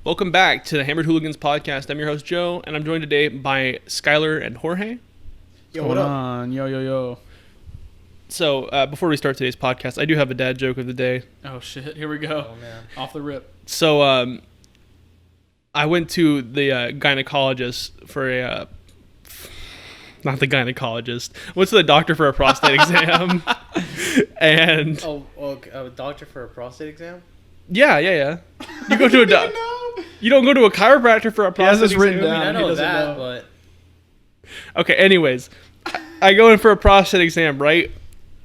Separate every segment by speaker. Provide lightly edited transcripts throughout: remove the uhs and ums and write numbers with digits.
Speaker 1: Welcome back to the Hammered Hooligans podcast. I'm your host, Joe, and I'm joined today by Skylar and Jorge.
Speaker 2: Yo, what up? Yo.
Speaker 1: So, before we start today's podcast, I do have a dad joke of the day.
Speaker 2: Oh, shit. Here we go.
Speaker 3: Oh, man.
Speaker 2: Off the rip.
Speaker 1: So, I went to the gynecologist for a... not the gynecologist. I went to the doctor for a prostate exam. And...
Speaker 3: a doctor for a prostate exam?
Speaker 1: Yeah. You go to a You don't go to a chiropractor for a prostate exam.
Speaker 2: written down.
Speaker 3: I know
Speaker 2: He doesn't
Speaker 3: that,
Speaker 2: know.
Speaker 3: but...
Speaker 1: Okay, anyways. I go in for a prostate exam, right?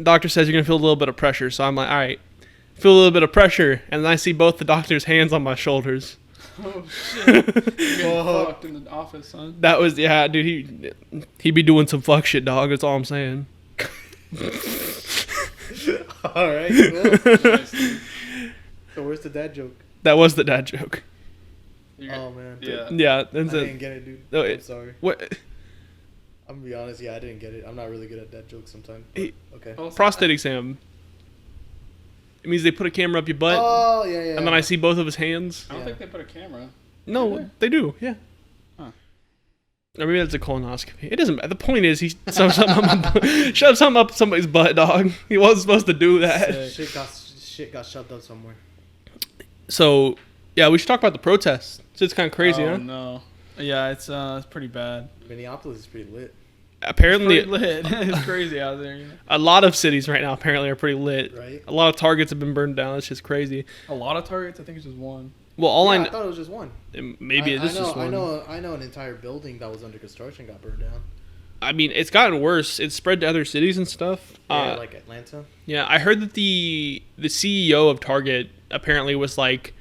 Speaker 1: Doctor says you're going to feel a little bit of pressure. So I'm like, all right. Feel a little bit of pressure. And then I see both the doctor's hands on my shoulders.
Speaker 2: Oh, shit. You're getting fucked in the office, son.
Speaker 1: That was, yeah, dude, he be doing some fuck shit, dog. That's all I'm saying.
Speaker 3: Alright, cool. So where's the dad joke?
Speaker 1: That was the dad joke.
Speaker 3: Oh, man.
Speaker 2: Yeah.
Speaker 1: Yeah.
Speaker 3: I
Speaker 1: That's
Speaker 3: didn't get it, dude.
Speaker 1: No,
Speaker 3: I'm sorry.
Speaker 1: What?
Speaker 3: I'm gonna be honest, I didn't get it. I'm not really good at dad jokes sometimes. Okay.
Speaker 1: Prostate exam. It means they put a camera up your butt.
Speaker 3: Oh, yeah.
Speaker 1: And then I see both of his hands.
Speaker 2: I don't think they put a camera.
Speaker 1: No, they do. Yeah.
Speaker 2: Huh.
Speaker 1: Or maybe that's a colonoscopy. It doesn't matter. The point is, he shoves something up somebody's butt, dog. He wasn't supposed to do that.
Speaker 3: Shit got shoved up somewhere.
Speaker 1: So, yeah, we should talk about the protests. It's kind of crazy, huh?
Speaker 2: No. Yeah, it's pretty bad.
Speaker 3: Minneapolis is pretty lit.
Speaker 1: Apparently,
Speaker 2: It's pretty lit. It's crazy out there. You know?
Speaker 1: a lot of cities right now apparently are pretty lit.
Speaker 3: Right?
Speaker 1: A lot of targets have been burned down. It's just crazy.
Speaker 2: A lot of targets? I think it's just one.
Speaker 1: Well,
Speaker 3: I thought it was just one.
Speaker 1: maybe it is just one.
Speaker 3: I know an entire building that was under construction got burned down.
Speaker 1: I mean, it's gotten worse. It's spread to other cities and stuff.
Speaker 3: Yeah, like Atlanta.
Speaker 1: Yeah, I heard that the CEO of Target apparently was like,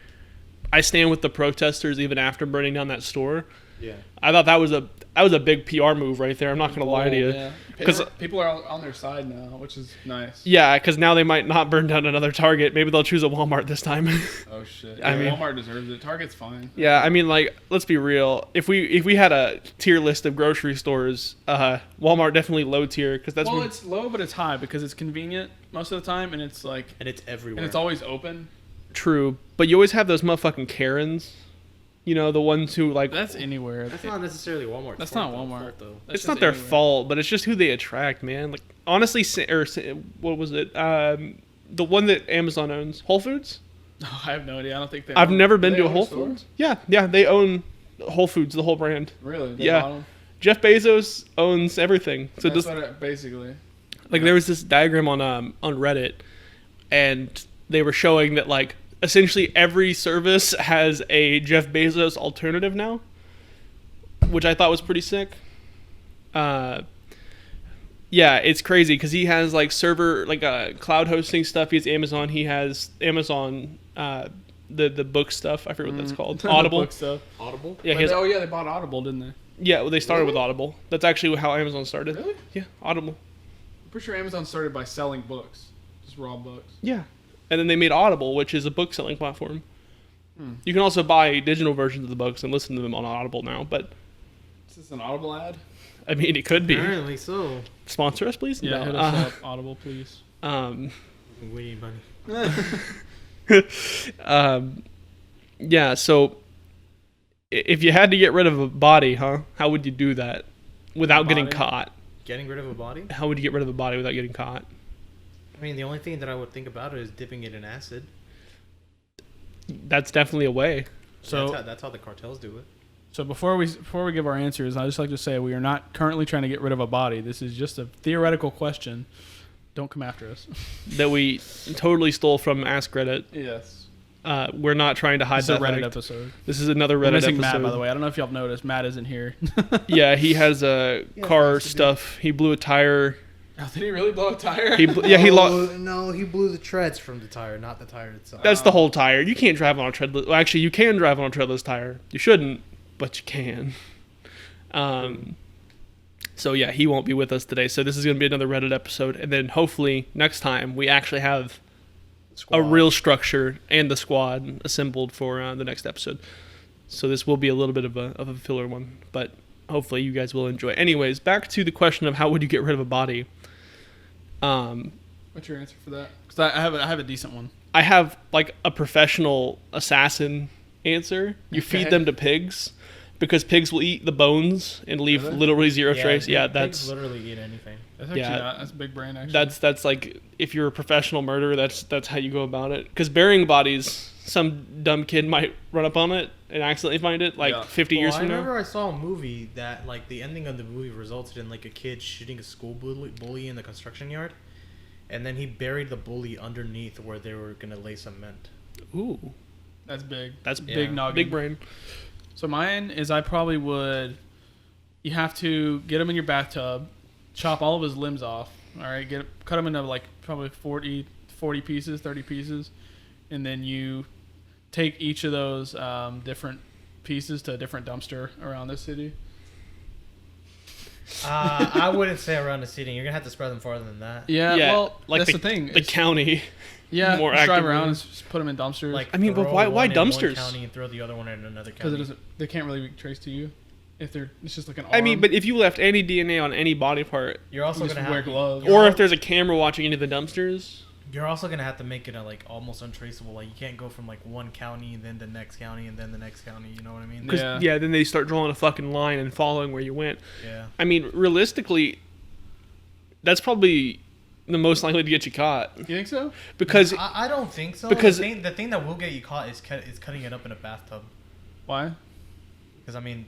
Speaker 1: I stand with the protesters even after burning down that store.
Speaker 3: Yeah.
Speaker 1: I thought that was a big PR move right there. I'm not gonna lie to you.
Speaker 2: Yeah.
Speaker 1: 'Cause-
Speaker 2: People are on their side now, which is nice.
Speaker 1: Yeah, because now they might not burn down another Target. Maybe they'll choose a Walmart this time.
Speaker 2: Oh, shit.
Speaker 1: I mean-
Speaker 2: Walmart deserves it. Target's fine.
Speaker 1: Yeah, I mean, like, let's be real. If we had a tier list of grocery stores, Walmart definitely low tier because that's
Speaker 2: Well, it's low, but it's high because it's convenient most of the time, and it's like...
Speaker 3: And it's everywhere.
Speaker 2: And it's always open.
Speaker 1: true. But you always have those motherfucking Karens. You know, the ones who like...
Speaker 2: That's anywhere.
Speaker 3: That's not necessarily Walmart.
Speaker 2: That's not Walmart.
Speaker 3: though.
Speaker 1: It's not their fault, but it's just who they attract, man. Like, honestly, what was it? The one that Amazon owns, Whole Foods?
Speaker 2: No, I have no idea. I don't think they
Speaker 1: I've
Speaker 2: own-
Speaker 1: never
Speaker 2: do
Speaker 1: been
Speaker 2: they
Speaker 1: to a
Speaker 2: own
Speaker 1: Whole
Speaker 2: store?
Speaker 1: Foods. Yeah, they own Whole Foods, the whole brand.
Speaker 2: Really? They
Speaker 1: Yeah.
Speaker 2: bought 'em?
Speaker 1: Jeff Bezos owns everything. So
Speaker 2: That's
Speaker 1: just
Speaker 2: what basically.
Speaker 1: like there was this diagram on Reddit, and they were showing that like essentially every service has a Jeff Bezos alternative now, which I thought was pretty sick. Yeah, it's crazy because he has like server, like cloud hosting stuff. He has Amazon. He has Amazon, the book stuff. I forget what that's called. Audible.
Speaker 2: Book stuff.
Speaker 3: Audible?
Speaker 1: Yeah, he has,
Speaker 2: Oh, yeah, they bought Audible, didn't they?
Speaker 1: yeah. Well, they started with Audible. That's actually how Amazon started.
Speaker 2: Really?
Speaker 1: Yeah, Audible.
Speaker 2: I'm pretty sure Amazon started by selling books. Just raw books.
Speaker 1: Yeah. And then they made Audible, which is a book selling platform.
Speaker 2: Hmm.
Speaker 1: You can also buy digital versions of the books and listen to them on Audible now, but
Speaker 2: Is this an Audible ad?
Speaker 1: I mean, it could be.
Speaker 3: Apparently so.
Speaker 1: Sponsor us, please?
Speaker 2: Yeah,
Speaker 1: No.
Speaker 2: hit us up. Audible, please.
Speaker 3: We need money.
Speaker 1: Yeah, so if you had to get rid of a body, how would you do that without getting
Speaker 2: Body?
Speaker 1: caught?
Speaker 3: Getting rid of a body?
Speaker 1: How would you get rid of a body without getting caught?
Speaker 3: I mean, the only thing that I would think about is dipping it in acid.
Speaker 1: That's definitely a way.
Speaker 2: So,
Speaker 3: that's how the cartels do it.
Speaker 2: so before we give our answers, I'd just like to say we are not currently trying to get rid of a body. This is just a theoretical question. Don't come after us.
Speaker 1: That we totally stole from Ask Reddit.
Speaker 2: Yes.
Speaker 1: We're not trying to hide
Speaker 2: It's a
Speaker 1: that
Speaker 2: Reddit
Speaker 1: fact.
Speaker 2: episode.
Speaker 1: This is another
Speaker 2: We're
Speaker 1: Reddit
Speaker 2: missing
Speaker 1: episode.
Speaker 2: Matt, by the way. I don't know if y'all have noticed. Matt isn't here.
Speaker 1: Yeah, he has
Speaker 3: Yeah,
Speaker 1: car
Speaker 3: nice to do.
Speaker 1: stuff. He blew a tire.
Speaker 2: Oh, did he really blow a tire?
Speaker 1: He lost.
Speaker 3: No, he blew the treads from the tire, not the tire itself.
Speaker 1: That's the whole tire. You can't drive on a treadless. Well, actually, you can drive on a treadless tire. You shouldn't, but you can. So yeah, he won't be with us today. So this is going to be another Reddit episode, and then hopefully next time we actually have a real structure and the squad assembled for the next episode. So this will be a little bit of a filler one, but hopefully you guys will enjoy. Anyways, back to the question of how would you get rid of a body.
Speaker 2: What's your answer for that? Because I have a decent one.
Speaker 1: I have like a professional assassin answer. You
Speaker 3: Okay.
Speaker 1: feed them to pigs because pigs will eat the bones and leave
Speaker 2: Really?
Speaker 1: literally zero trace. Yeah,
Speaker 3: pigs
Speaker 1: that's
Speaker 3: literally eat anything.
Speaker 2: That's actually
Speaker 1: Yeah.
Speaker 2: that's a big brain. Actually,
Speaker 1: that's like if you're a professional murderer, that's how you go about it. Because burying bodies, some dumb kid might run up on it and accidentally find it like
Speaker 2: Yeah.
Speaker 1: 50 years
Speaker 3: I
Speaker 1: from now.
Speaker 3: remember I saw a movie that like the ending of the movie resulted in like a kid shooting a school bully in the construction yard, and then he buried the bully underneath where they were gonna lay cement.
Speaker 1: Ooh,
Speaker 2: that's big.
Speaker 1: that's
Speaker 2: Big noggin.
Speaker 1: big brain.
Speaker 2: So mine is I probably would. You have to get him in your bathtub, chop all of his limbs off. All right, cut him into like probably 40 pieces, 30 pieces, and then you take each of those different pieces to a different dumpster around the city.
Speaker 3: I wouldn't say around the seating. You're gonna have to spread them farther than that.
Speaker 2: Yeah, well,
Speaker 1: like
Speaker 2: that's the thing.
Speaker 1: The county.
Speaker 2: Yeah,
Speaker 1: more
Speaker 2: just drive
Speaker 1: actively.
Speaker 2: around and just put them in dumpsters.
Speaker 3: Like
Speaker 1: I mean, but
Speaker 3: throw
Speaker 1: why
Speaker 3: one in one
Speaker 1: dumpsters?
Speaker 3: county and throw the other one in another
Speaker 2: because
Speaker 3: county.
Speaker 2: they can't really be traced to you if it's just like an arm.
Speaker 1: I mean, but if you left any DNA on any body part,
Speaker 3: You're also
Speaker 2: you just
Speaker 3: gonna
Speaker 2: wear
Speaker 3: have
Speaker 2: gloves.
Speaker 1: or if there's a camera watching into the dumpsters,
Speaker 3: You're also gonna have to make it like almost untraceable. Like you can't go from like one county and then the next county and then the next county. You know what I mean?
Speaker 1: because
Speaker 2: Yeah.
Speaker 1: then they start drawing a fucking line and following where you went.
Speaker 3: Yeah.
Speaker 1: I mean, realistically, that's probably the most likely to get you caught
Speaker 2: You think so?
Speaker 1: because
Speaker 3: I don't think so.
Speaker 1: because-
Speaker 3: the thing that will get you caught is cutting it up in a bathtub.
Speaker 2: Why?
Speaker 3: Because I mean,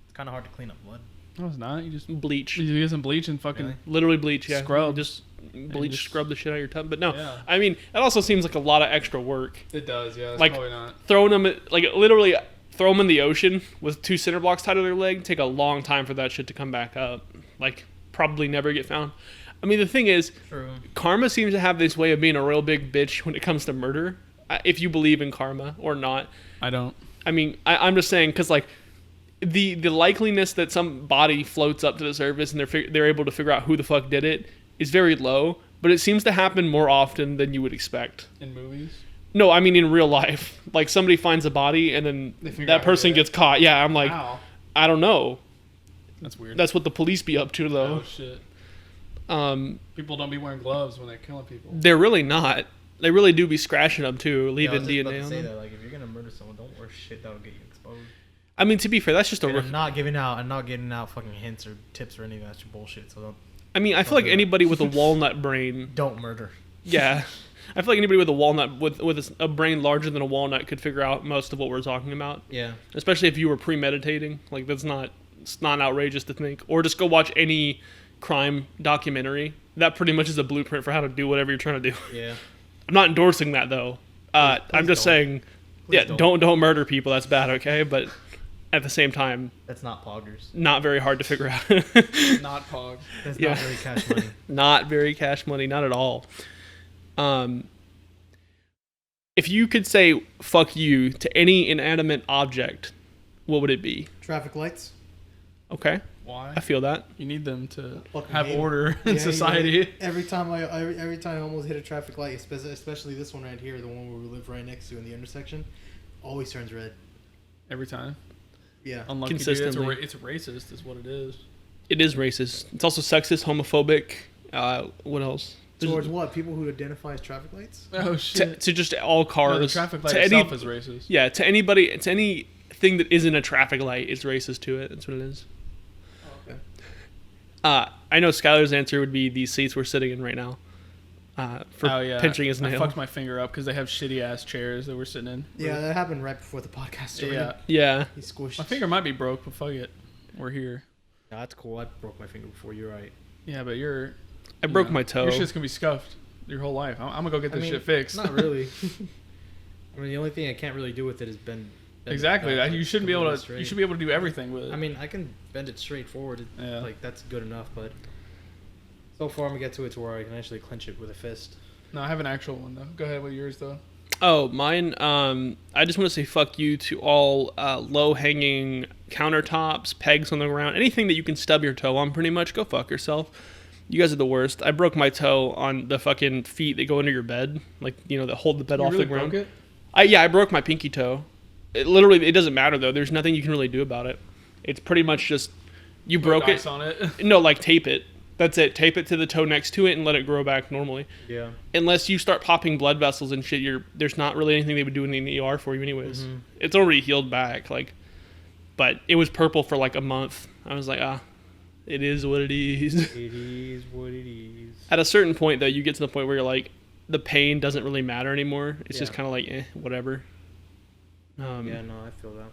Speaker 3: it's kind of hard to clean up blood.
Speaker 2: No, it's not. You just
Speaker 1: bleach,
Speaker 2: get some bleach and fucking.
Speaker 3: Really?
Speaker 1: literally bleach, yeah,
Speaker 2: Scrub.
Speaker 1: just bleach,
Speaker 2: just-
Speaker 1: scrub the shit out of your tub. But no,
Speaker 2: Yeah.
Speaker 1: I mean, that also seems like a lot of extra work.
Speaker 2: It does, yeah. That's
Speaker 1: Like-
Speaker 2: probably not.
Speaker 1: Throwing them, like literally throw them in the ocean with 2 cinder blocks tied to their leg, take a long time for that shit to come back up. Like, probably never get found. I mean, the thing is,
Speaker 3: True.
Speaker 1: karma seems to have this way of being a real big bitch when it comes to murder. If you believe in karma or not.
Speaker 2: I don't.
Speaker 1: I mean, I'm just saying because like the likeliness that some body floats up to the surface and they're able to figure out who the fuck did it is very low. But it seems to happen more often than you would expect.
Speaker 2: In movies?
Speaker 1: No, I mean in real life. Like somebody finds a body and then
Speaker 2: They figure
Speaker 1: that
Speaker 2: out who
Speaker 1: person
Speaker 2: did it.
Speaker 1: gets caught. Yeah, I'm like,
Speaker 2: Wow.
Speaker 1: I don't know.
Speaker 2: That's weird.
Speaker 1: That's what the police be up to though.
Speaker 2: Oh, shit.
Speaker 1: Um,
Speaker 2: People don't be wearing gloves when they're killing people.
Speaker 1: they're really not. They really do be scratching them too, leaving
Speaker 3: Yeah, I was just about
Speaker 1: DNA
Speaker 3: to
Speaker 1: on
Speaker 3: say
Speaker 1: them.
Speaker 3: that. Like if you're gonna murder someone, don't wear shit that will get you exposed.
Speaker 1: I mean, to be fair, that's just a.
Speaker 3: And I'm not getting out fucking hints or tips or anything. That's your bullshit. So
Speaker 1: I mean, I feel
Speaker 3: Don't
Speaker 1: like
Speaker 3: do that.
Speaker 1: anybody with a walnut brain.
Speaker 3: don't murder.
Speaker 1: Yeah, I feel like anybody with a walnut with a brain larger than a walnut could figure out most of what we're talking about.
Speaker 3: Yeah.
Speaker 1: Especially if you were premeditating. Like it's not outrageous to think. Or just go watch any crime documentary. That pretty much is a blueprint for how to do whatever you're trying to do.
Speaker 3: Yeah.
Speaker 1: I'm not endorsing that though. I'm
Speaker 3: please
Speaker 1: just
Speaker 3: don't.
Speaker 1: saying,
Speaker 3: Please
Speaker 1: yeah, don't murder people. That's bad, okay? But at the same time,
Speaker 3: That's not poggers.
Speaker 1: not very hard to figure out.
Speaker 2: Not pog.
Speaker 3: That's
Speaker 1: Yeah.
Speaker 3: not really cash money.
Speaker 1: Not very cash money, not at all. If you could say fuck you to any inanimate object, what would it be?
Speaker 3: Traffic lights.
Speaker 1: Okay,
Speaker 2: Why?
Speaker 1: I feel that.
Speaker 2: You need them to
Speaker 3: Fucking
Speaker 2: have
Speaker 3: hate 'em.
Speaker 2: order
Speaker 3: Yeah,
Speaker 2: in
Speaker 3: you know,
Speaker 2: society.
Speaker 3: every time I almost hit a traffic light, especially this one right here, the one where we live right next to in the intersection, always turns red.
Speaker 2: Every time.
Speaker 3: Yeah.
Speaker 2: Unlucky dude.
Speaker 1: Consistently.
Speaker 2: It's racist, is what it is.
Speaker 1: It is racist. It's also sexist, homophobic. What else?
Speaker 3: Towards what? People who identify as traffic lights?
Speaker 2: Oh
Speaker 1: to,
Speaker 2: shit.
Speaker 1: to just all cars.
Speaker 2: No, the traffic light
Speaker 1: to
Speaker 2: itself is racist.
Speaker 1: Yeah, to anybody, to anything that isn't a traffic light is racist to it. That's what it is.
Speaker 3: Oh, okay.
Speaker 1: I know Skylar's answer would be these seats we're sitting in right now. For
Speaker 2: Oh yeah.
Speaker 1: pinching his
Speaker 2: I
Speaker 1: nail.
Speaker 2: fucked my finger up because they have shitty ass chairs that we're sitting in.
Speaker 3: Yeah, that happened right before the podcast started.
Speaker 2: Yeah.
Speaker 1: Yeah.
Speaker 3: He squished.
Speaker 2: My finger might be broke, but fuck it. We're here.
Speaker 3: No, that's cool. I broke my finger before. You're right.
Speaker 2: Yeah, but you're.
Speaker 1: I broke my toe.
Speaker 2: Your shit's gonna be scuffed your whole life. I'm gonna go get this shit fixed.
Speaker 3: Not really. I mean, the only thing I can't really do with it is bend it
Speaker 2: Exactly.
Speaker 3: back,
Speaker 2: You
Speaker 3: like,
Speaker 2: shouldn't be able
Speaker 3: completely
Speaker 2: to.
Speaker 3: straight.
Speaker 2: You should be able to do everything with it.
Speaker 3: I mean, I can bend it straight forward.
Speaker 2: Yeah.
Speaker 3: Like that's good enough, but so far I'm gonna get to it to where I can actually clench it with a fist.
Speaker 2: No, I have an actual one though. Go ahead with yours though.
Speaker 1: Oh, mine. I just want to say fuck you to all low-hanging countertops, pegs on the ground, anything that you can stub your toe on. Pretty much, go fuck yourself. You guys are the worst. I broke my toe on the fucking feet that go under your bed, like that hold the bed
Speaker 2: You
Speaker 1: off
Speaker 2: really
Speaker 1: the ground.
Speaker 2: broke it?
Speaker 1: I broke my pinky toe. It doesn't matter though. There's nothing you can really do about it. It's pretty much just you broke
Speaker 2: Put ice
Speaker 1: it.
Speaker 2: on it.
Speaker 1: No, like tape it. That's it. Tape it to the toe next to it and let it grow back normally.
Speaker 3: Yeah.
Speaker 1: Unless you start popping blood vessels and shit, there's not really anything they would do in the ER for you anyways. Mm-hmm. It's already healed back. Like, but it was purple for like a month. I was like, it is what it is.
Speaker 3: It is what it is.
Speaker 1: At a certain point, though, you get to the point where you're like, the pain doesn't really matter anymore. It's just kind of like, whatever.
Speaker 3: Yeah, no, I feel that.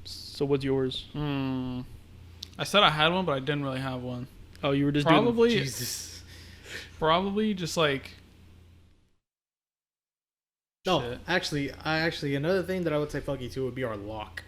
Speaker 1: So what's yours?
Speaker 2: I said I had one, but I didn't really have one.
Speaker 1: Oh, you were just
Speaker 2: probably
Speaker 1: doing...
Speaker 3: Jesus.
Speaker 2: Probably just like...
Speaker 3: No,
Speaker 2: shit.
Speaker 3: actually, another thing that I would say fuck you to would be our lock.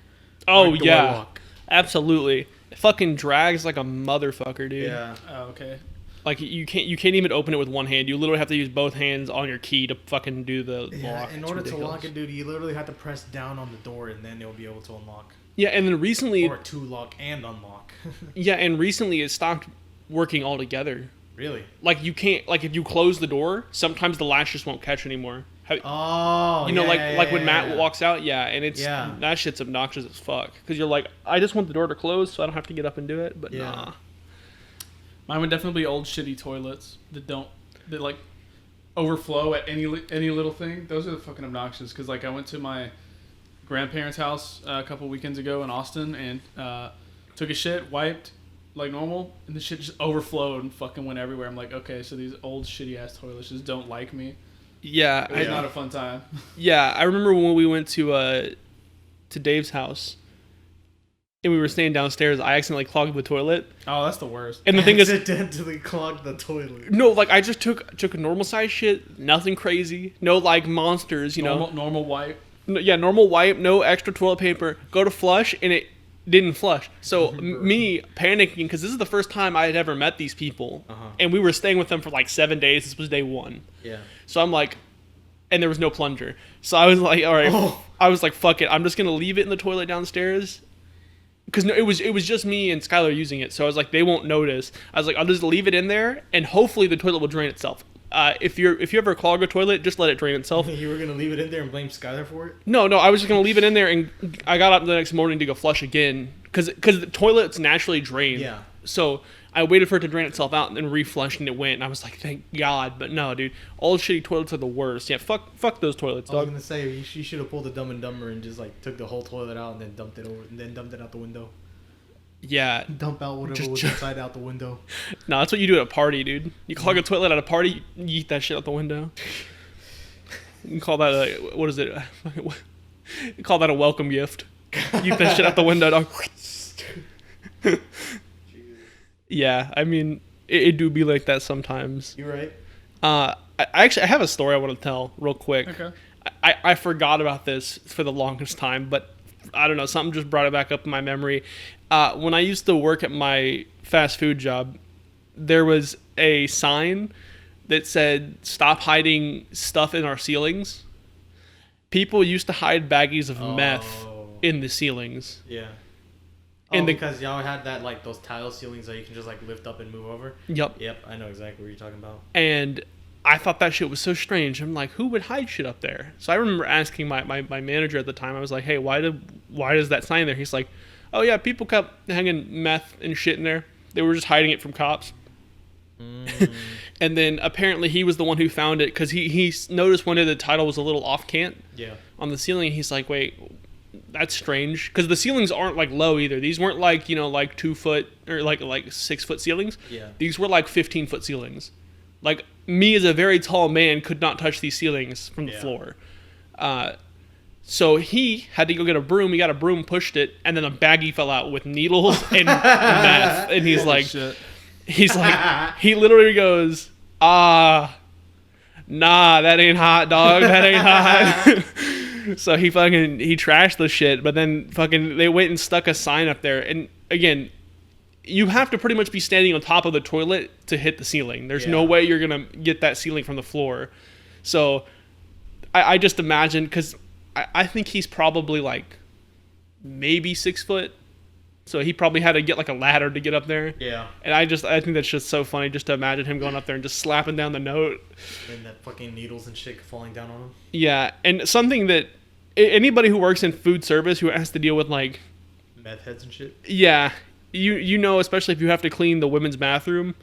Speaker 1: Oh, yeah. Lock. Absolutely. It fucking drags like a motherfucker, dude.
Speaker 3: Yeah.
Speaker 2: Oh, okay.
Speaker 1: Like you can't even open it with one hand. You literally have to use both hands on your key to fucking do the lock.
Speaker 3: In order to lock it, dude, you literally have to press down on the door and then it'll be able to unlock.
Speaker 1: Yeah, and then recently...
Speaker 3: Or to lock and unlock.
Speaker 1: Yeah, and recently it stopped working altogether.
Speaker 3: Really?
Speaker 1: Like you can't... Like if you close the door, sometimes the latch just won't catch anymore. When Matt walks out, and it's...
Speaker 3: Yeah.
Speaker 1: That shit's obnoxious as fuck. Because you're like, I just want the door to close so I don't have to get up and do it, but nah.
Speaker 2: Mine would definitely be old shitty toilets that like overflow at any little thing. Those are the fucking obnoxious. Because like I went to my grandparents' house a couple weekends ago in Austin and took a shit, wiped like normal, and the shit just overflowed and fucking went everywhere. I'm like, okay, so these old shitty ass toilets just don't like me.
Speaker 1: Yeah,
Speaker 2: it was not a fun time.
Speaker 1: Yeah, I remember when we went to Dave's house. And we were staying downstairs, I accidentally clogged the toilet.
Speaker 2: Oh, that's the worst.
Speaker 1: And the thing is...
Speaker 3: Accidentally clogged the toilet.
Speaker 1: No, like, I just took a normal size shit, nothing crazy. No, like, monsters, you know?
Speaker 2: Normal wipe.
Speaker 1: Yeah, normal wipe, no extra toilet paper. Go to flush, and it didn't flush. So, me panicking, because this is the first time I had ever met these people. Uh-huh. And we were staying with them for, like, 7 days. This was day 1.
Speaker 3: Yeah.
Speaker 1: So, I'm like... And there was no plunger. So, I was like, all right. I was like, fuck it. I'm just going to leave it in the toilet downstairs. Because it was just me and Skylar using it, so I was like, they won't notice. I was like, I'll just leave it in there, and hopefully the toilet will drain itself. If you ever clog a toilet, just let it drain itself.
Speaker 3: You were gonna leave it in there and blame Skylar for it?
Speaker 1: No, I was just gonna leave it in there, and I got up the next morning to go flush again, because the toilets naturally drain.
Speaker 3: Yeah.
Speaker 1: So I waited for it to drain itself out and then reflushed, and it went. And I was like, thank God. But no, dude, all shitty toilets are the worst. Yeah, fuck those toilets, dog.
Speaker 3: I was gonna say you should have pulled the Dumb and Dumber and just like took the whole toilet out and then dumped it out the window.
Speaker 1: Yeah.
Speaker 3: Dump out whatever was inside out the window.
Speaker 1: No, that's what you do at a party, dude. You clog a toilet at a party, you eat that shit out the window. You can call that what is it? You call that a welcome gift. You eat that shit out the window, dog. Yeah, I mean, it do be like that sometimes.
Speaker 3: You're right.
Speaker 1: I have a story I want to tell real quick.
Speaker 2: Okay.
Speaker 1: I forgot about this for the longest time, but I don't know, something just brought it back up in my memory. When I used to work at my fast food job, there was a sign that said, "Stop hiding stuff in our ceilings." People used to hide baggies of meth in the ceilings.
Speaker 3: Yeah.
Speaker 1: And
Speaker 3: because y'all had that, like, those tile ceilings that you can just, like, lift up and move over?
Speaker 1: Yep,
Speaker 3: I know exactly what you're talking about.
Speaker 1: And I thought that shit was so strange. I'm like, who would hide shit up there? So I remember asking my manager at the time, I was like, hey, why is that sign there? He's like, oh yeah, people kept hanging meth and shit in there. They were just hiding it from cops. And then apparently he was the one who found it because he noticed one of the title was a little off cant on the ceiling. He's like, wait, that's strange, because the ceilings aren't like low either. These weren't like, you know, like 2 foot or like 6 foot ceilings.
Speaker 3: Yeah.
Speaker 1: These were like 15-foot ceilings. Like, me as a very tall man could not touch these ceilings from the floor. So he had to go get a broom. He got a broom, pushed it, and then a baggie fell out with needles and meth. And he's like, he literally goes, nah, that ain't hot, dog. That ain't hot. So he trashed the shit. But then they went and stuck a sign up there. And again, you have to pretty much be standing on top of the toilet to hit the ceiling. There's no way you're going to get that ceiling from the floor. So I just imagine, because I think he's probably like maybe 6 foot. So he probably had to get like a ladder to get up there. Yeah. And I think that's just so funny just to imagine him going up there and just slapping down the note.
Speaker 3: And that fucking needles and shit falling down on him.
Speaker 1: Yeah. And something that anybody who works in food service who has to deal with like
Speaker 3: meth heads and shit.
Speaker 1: Yeah. you know, especially if you have to clean the women's bathroom,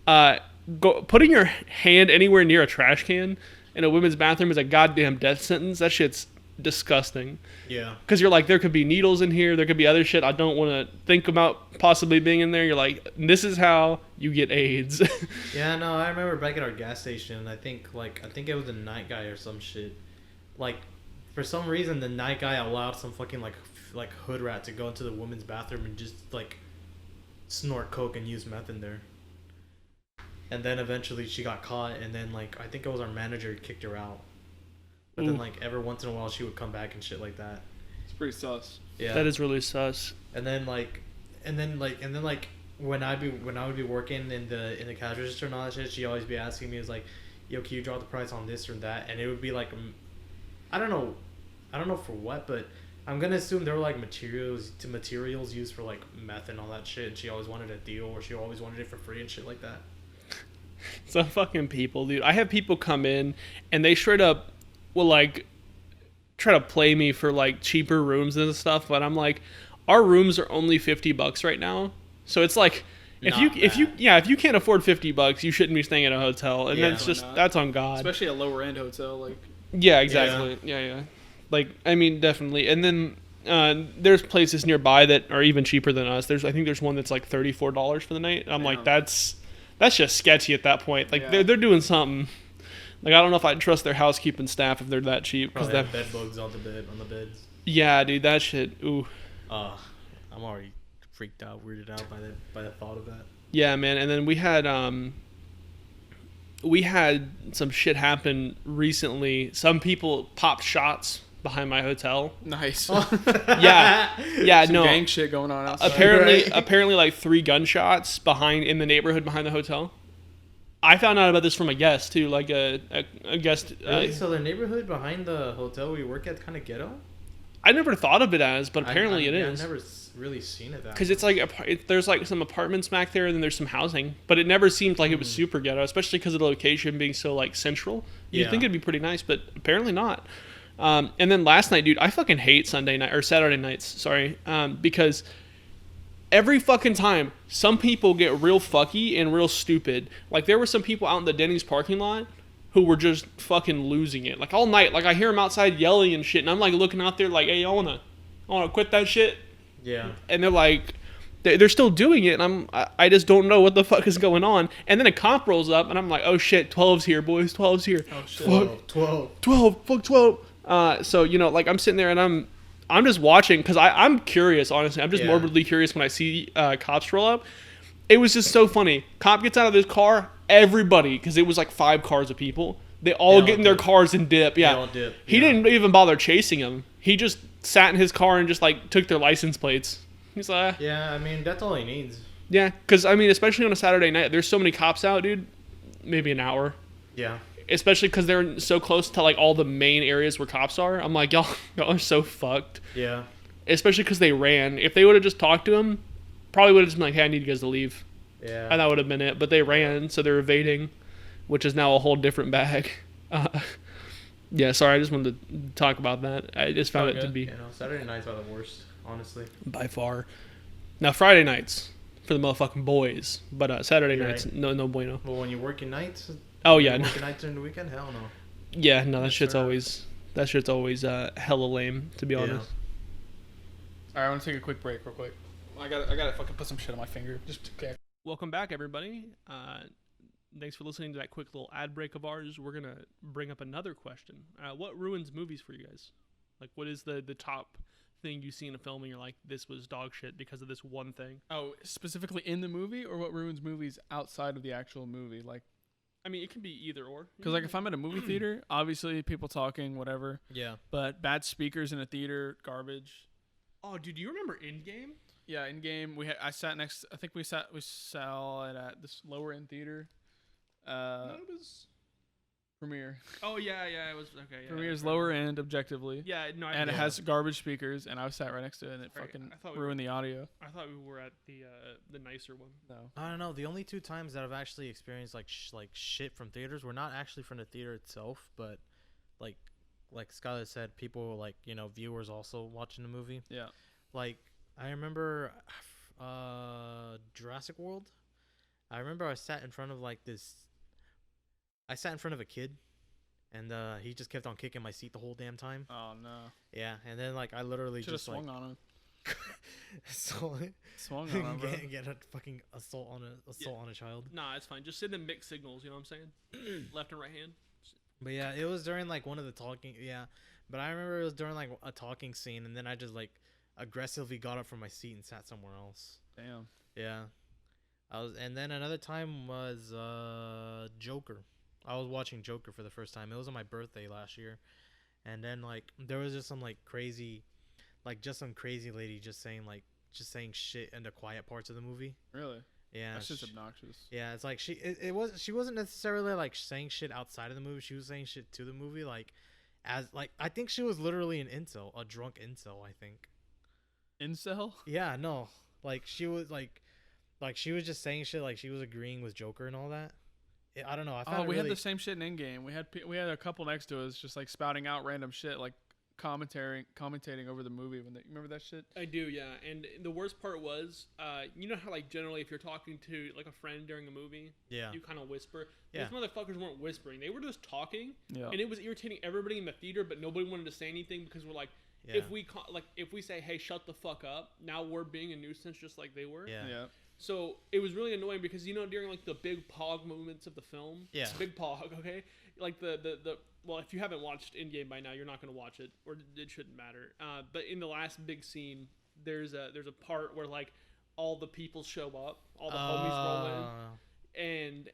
Speaker 1: putting your hand anywhere near a trash can in a women's bathroom is a goddamn death sentence. That shit's disgusting.
Speaker 3: Yeah.
Speaker 1: Because you're like, there could be needles in here, there could be other shit I don't want to think about possibly being in there. You're like, this is how you get AIDS.
Speaker 3: Yeah, no, I remember back at our gas station, I think it was a night guy or some shit. Like, for some reason, the night guy allowed some fucking like hood rat to go into the women's bathroom and just like snort coke and use meth in there. And then eventually she got caught, and then like I think it was our manager kicked her out. But then like every once in a while she would come back and shit like that.
Speaker 2: It's pretty sus.
Speaker 3: Yeah.
Speaker 1: That is really sus.
Speaker 3: And then when I would be working in the cash register and all that shit, she'd always be asking me, is like, yo, can you drop the price on this or that? And it would be like, I don't know for what, but I'm gonna assume there were like materials used for like meth and all that shit, and she always wanted a deal, or she always wanted it for free and shit like that.
Speaker 1: Some fucking people, dude. I have people come in and they straight up will like try to play me for like cheaper rooms and stuff, but I'm like, our rooms are only $50 right now, so it's like if you can't afford $50, you shouldn't be staying at a hotel, and that's on God.
Speaker 2: Especially a lower end hotel, like.
Speaker 1: Yeah, exactly. Yeah. Like, I mean, definitely. And then there's places nearby that are even cheaper than us. I think there's one that's like $34 for the night. I'm like, that's just sketchy at that point. Like, they're doing something. Like, I don't know if I'd trust their housekeeping staff if they're that cheap.
Speaker 3: Probably have bed bugs on the beds. Yeah,
Speaker 1: dude, that shit. Ooh.
Speaker 3: I'm already freaked out, weirded out by the thought of that.
Speaker 1: Yeah, man. And then we had some shit happen recently. Some people popped shots behind my hotel.
Speaker 2: Nice.
Speaker 1: Yeah,
Speaker 2: some gang shit going on outside.
Speaker 1: Apparently, like 3 gunshots in the neighborhood behind the hotel. I found out about this from a guest too, like a guest.
Speaker 3: Really? So the neighborhood behind the hotel we work at kind of ghetto?
Speaker 1: I never thought of it as, but apparently it is.
Speaker 3: I've never really seen it that.
Speaker 1: Because it's like there's like some apartments back there, and then there's some housing, but it never seemed like it was super ghetto, especially because of the location being so like central. You'd think it'd be pretty nice, but apparently not. And then last night, dude, I fucking hate Saturday nights. Sorry, because every fucking time some people get real fucky and real stupid. Like there were some people out in the Denny's parking lot who were just fucking losing it. Like all night, like I hear them outside yelling and shit, and I'm like looking out there like, hey, I wanna quit that shit.
Speaker 3: Yeah.
Speaker 1: And they're like, they're still doing it, and I just don't know what the fuck is going on. And then a cop rolls up, and I'm like, oh shit, 12's here, boys, 12's here.
Speaker 2: Oh shit.
Speaker 1: 12. So you know, like I'm sitting there and I'm just watching because I'm curious, honestly. I'm just morbidly curious when I see cops roll up. It was just so funny. Cop gets out of his car, everybody, because it was like 5 cars of people. They all get in their cars and dip. Yeah.
Speaker 3: They all dip.
Speaker 1: He didn't even bother chasing them. He just sat in his car and just like took their license plates. He's like,
Speaker 3: yeah, I mean, that's all he needs.
Speaker 1: Yeah, because I mean, especially on a Saturday night, there's so many cops out, dude. Maybe an hour.
Speaker 3: Yeah.
Speaker 1: Especially because they're so close to like all the main areas where cops are. I'm like, y'all are so fucked.
Speaker 3: Yeah.
Speaker 1: Especially because they ran. If they would have just talked to him, probably would have just been like, hey, I need you guys to leave.
Speaker 3: Yeah.
Speaker 1: And that would have been it. But they ran, so they're evading, which is now a whole different bag. Yeah, sorry, I just wanted to talk about that. I just found it to be...
Speaker 3: You know, Saturday nights are the worst, honestly.
Speaker 1: By far. Now, Friday nights for the motherfucking boys. But Saturday nights, right. No bueno.
Speaker 3: Well, when you're working nights...
Speaker 1: Oh, yeah.
Speaker 3: Working nights during the weekend? Hell no.
Speaker 1: Yeah, no, that shit's always hella lame, to be honest.
Speaker 2: Alright, I want to take a quick break real quick. I gotta fucking put some shit on my finger. Okay.
Speaker 1: Welcome back, everybody. Thanks for listening to that quick little ad break of ours. We're going to bring up another question. What ruins movies for you guys? Like, what is the top thing you see in a film and you're like, this was dog shit because of this one thing?
Speaker 2: Oh, specifically in the movie, or what ruins movies outside of the actual movie? Like,
Speaker 1: I mean, it can be either or.
Speaker 2: Because, like, if I'm at a movie theater, obviously people talking, whatever.
Speaker 3: Yeah.
Speaker 2: But bad speakers in a theater, garbage.
Speaker 1: Oh, dude, do you remember Endgame?
Speaker 2: Yeah, Endgame. I think we saw it at this lower end theater.
Speaker 1: No, it was
Speaker 2: Premiere.
Speaker 1: Oh yeah, it was okay. Yeah,
Speaker 2: Premiere's lower end, objectively.
Speaker 1: Yeah, no,
Speaker 2: and it has garbage speakers, and I was sat right next to it, and it fucking ruined the audio.
Speaker 1: I thought we were at the nicer one.
Speaker 2: No,
Speaker 3: I don't know. The only 2 times that I've actually experienced like shit from theaters were not actually from the theater itself, but like Skylar said, people viewers also watching the movie.
Speaker 2: Yeah.
Speaker 3: Like I remember, Jurassic World. I remember I sat in front of like this. I sat in front of a kid, and he just kept on kicking my seat the whole damn time.
Speaker 2: Oh no!
Speaker 3: Yeah, and then like I literally
Speaker 2: Should have
Speaker 3: just
Speaker 2: swung
Speaker 3: like
Speaker 2: on him.
Speaker 3: so
Speaker 2: Swung on him, bro.
Speaker 3: get a fucking assault on a child.
Speaker 1: Nah, it's fine. Just send them mixed signals. You know what I'm saying? Left and right hand.
Speaker 3: But yeah, it was during like one of the talking. Yeah, but I remember it was during like a talking scene, and then I just like aggressively got up from my seat and sat somewhere else.
Speaker 2: Damn.
Speaker 3: Yeah, and then another time was Joker. I was watching Joker for the first time. It was on my birthday last year, and then like there was just some like crazy, like just some crazy lady just saying shit in the quiet parts of the movie.
Speaker 2: Really?
Speaker 3: Yeah,
Speaker 2: That's just obnoxious.
Speaker 3: yeah, it's like she wasn't necessarily like saying shit outside of the movie. She was saying shit to the movie, like as like I think she was literally an incel, a drunk incel. I think.
Speaker 2: Incel?
Speaker 3: Yeah, no, like she was like she was just saying shit, like she was agreeing with Joker and all that. I don't know. I found
Speaker 2: We
Speaker 3: really,
Speaker 2: had the same shit in Endgame. We had a couple next to us just like spouting out random shit, like commentating over the movie. You remember that shit?
Speaker 1: I do, yeah. And the worst part was, you know how like generally if you're talking to like a friend during a movie,
Speaker 3: Yeah.
Speaker 1: you kind of whisper.
Speaker 3: Yeah.
Speaker 1: Those motherfuckers weren't whispering; they were just talking,
Speaker 2: Yeah.
Speaker 1: and it was irritating everybody in the theater. But nobody wanted to say anything because we're like,
Speaker 3: Yeah.
Speaker 1: if we say, "Hey, shut the fuck up," now we're being a nuisance just like they were.
Speaker 3: Yeah.
Speaker 2: Yeah.
Speaker 1: So it was really annoying because during like the big pog moments of the film,
Speaker 3: Yeah.
Speaker 1: big pog, okay, like the well, if you haven't watched Endgame by now, you're not going to watch it, or it shouldn't matter. But in the last big scene, there's a part where like all the people show up, all the homies roll in, and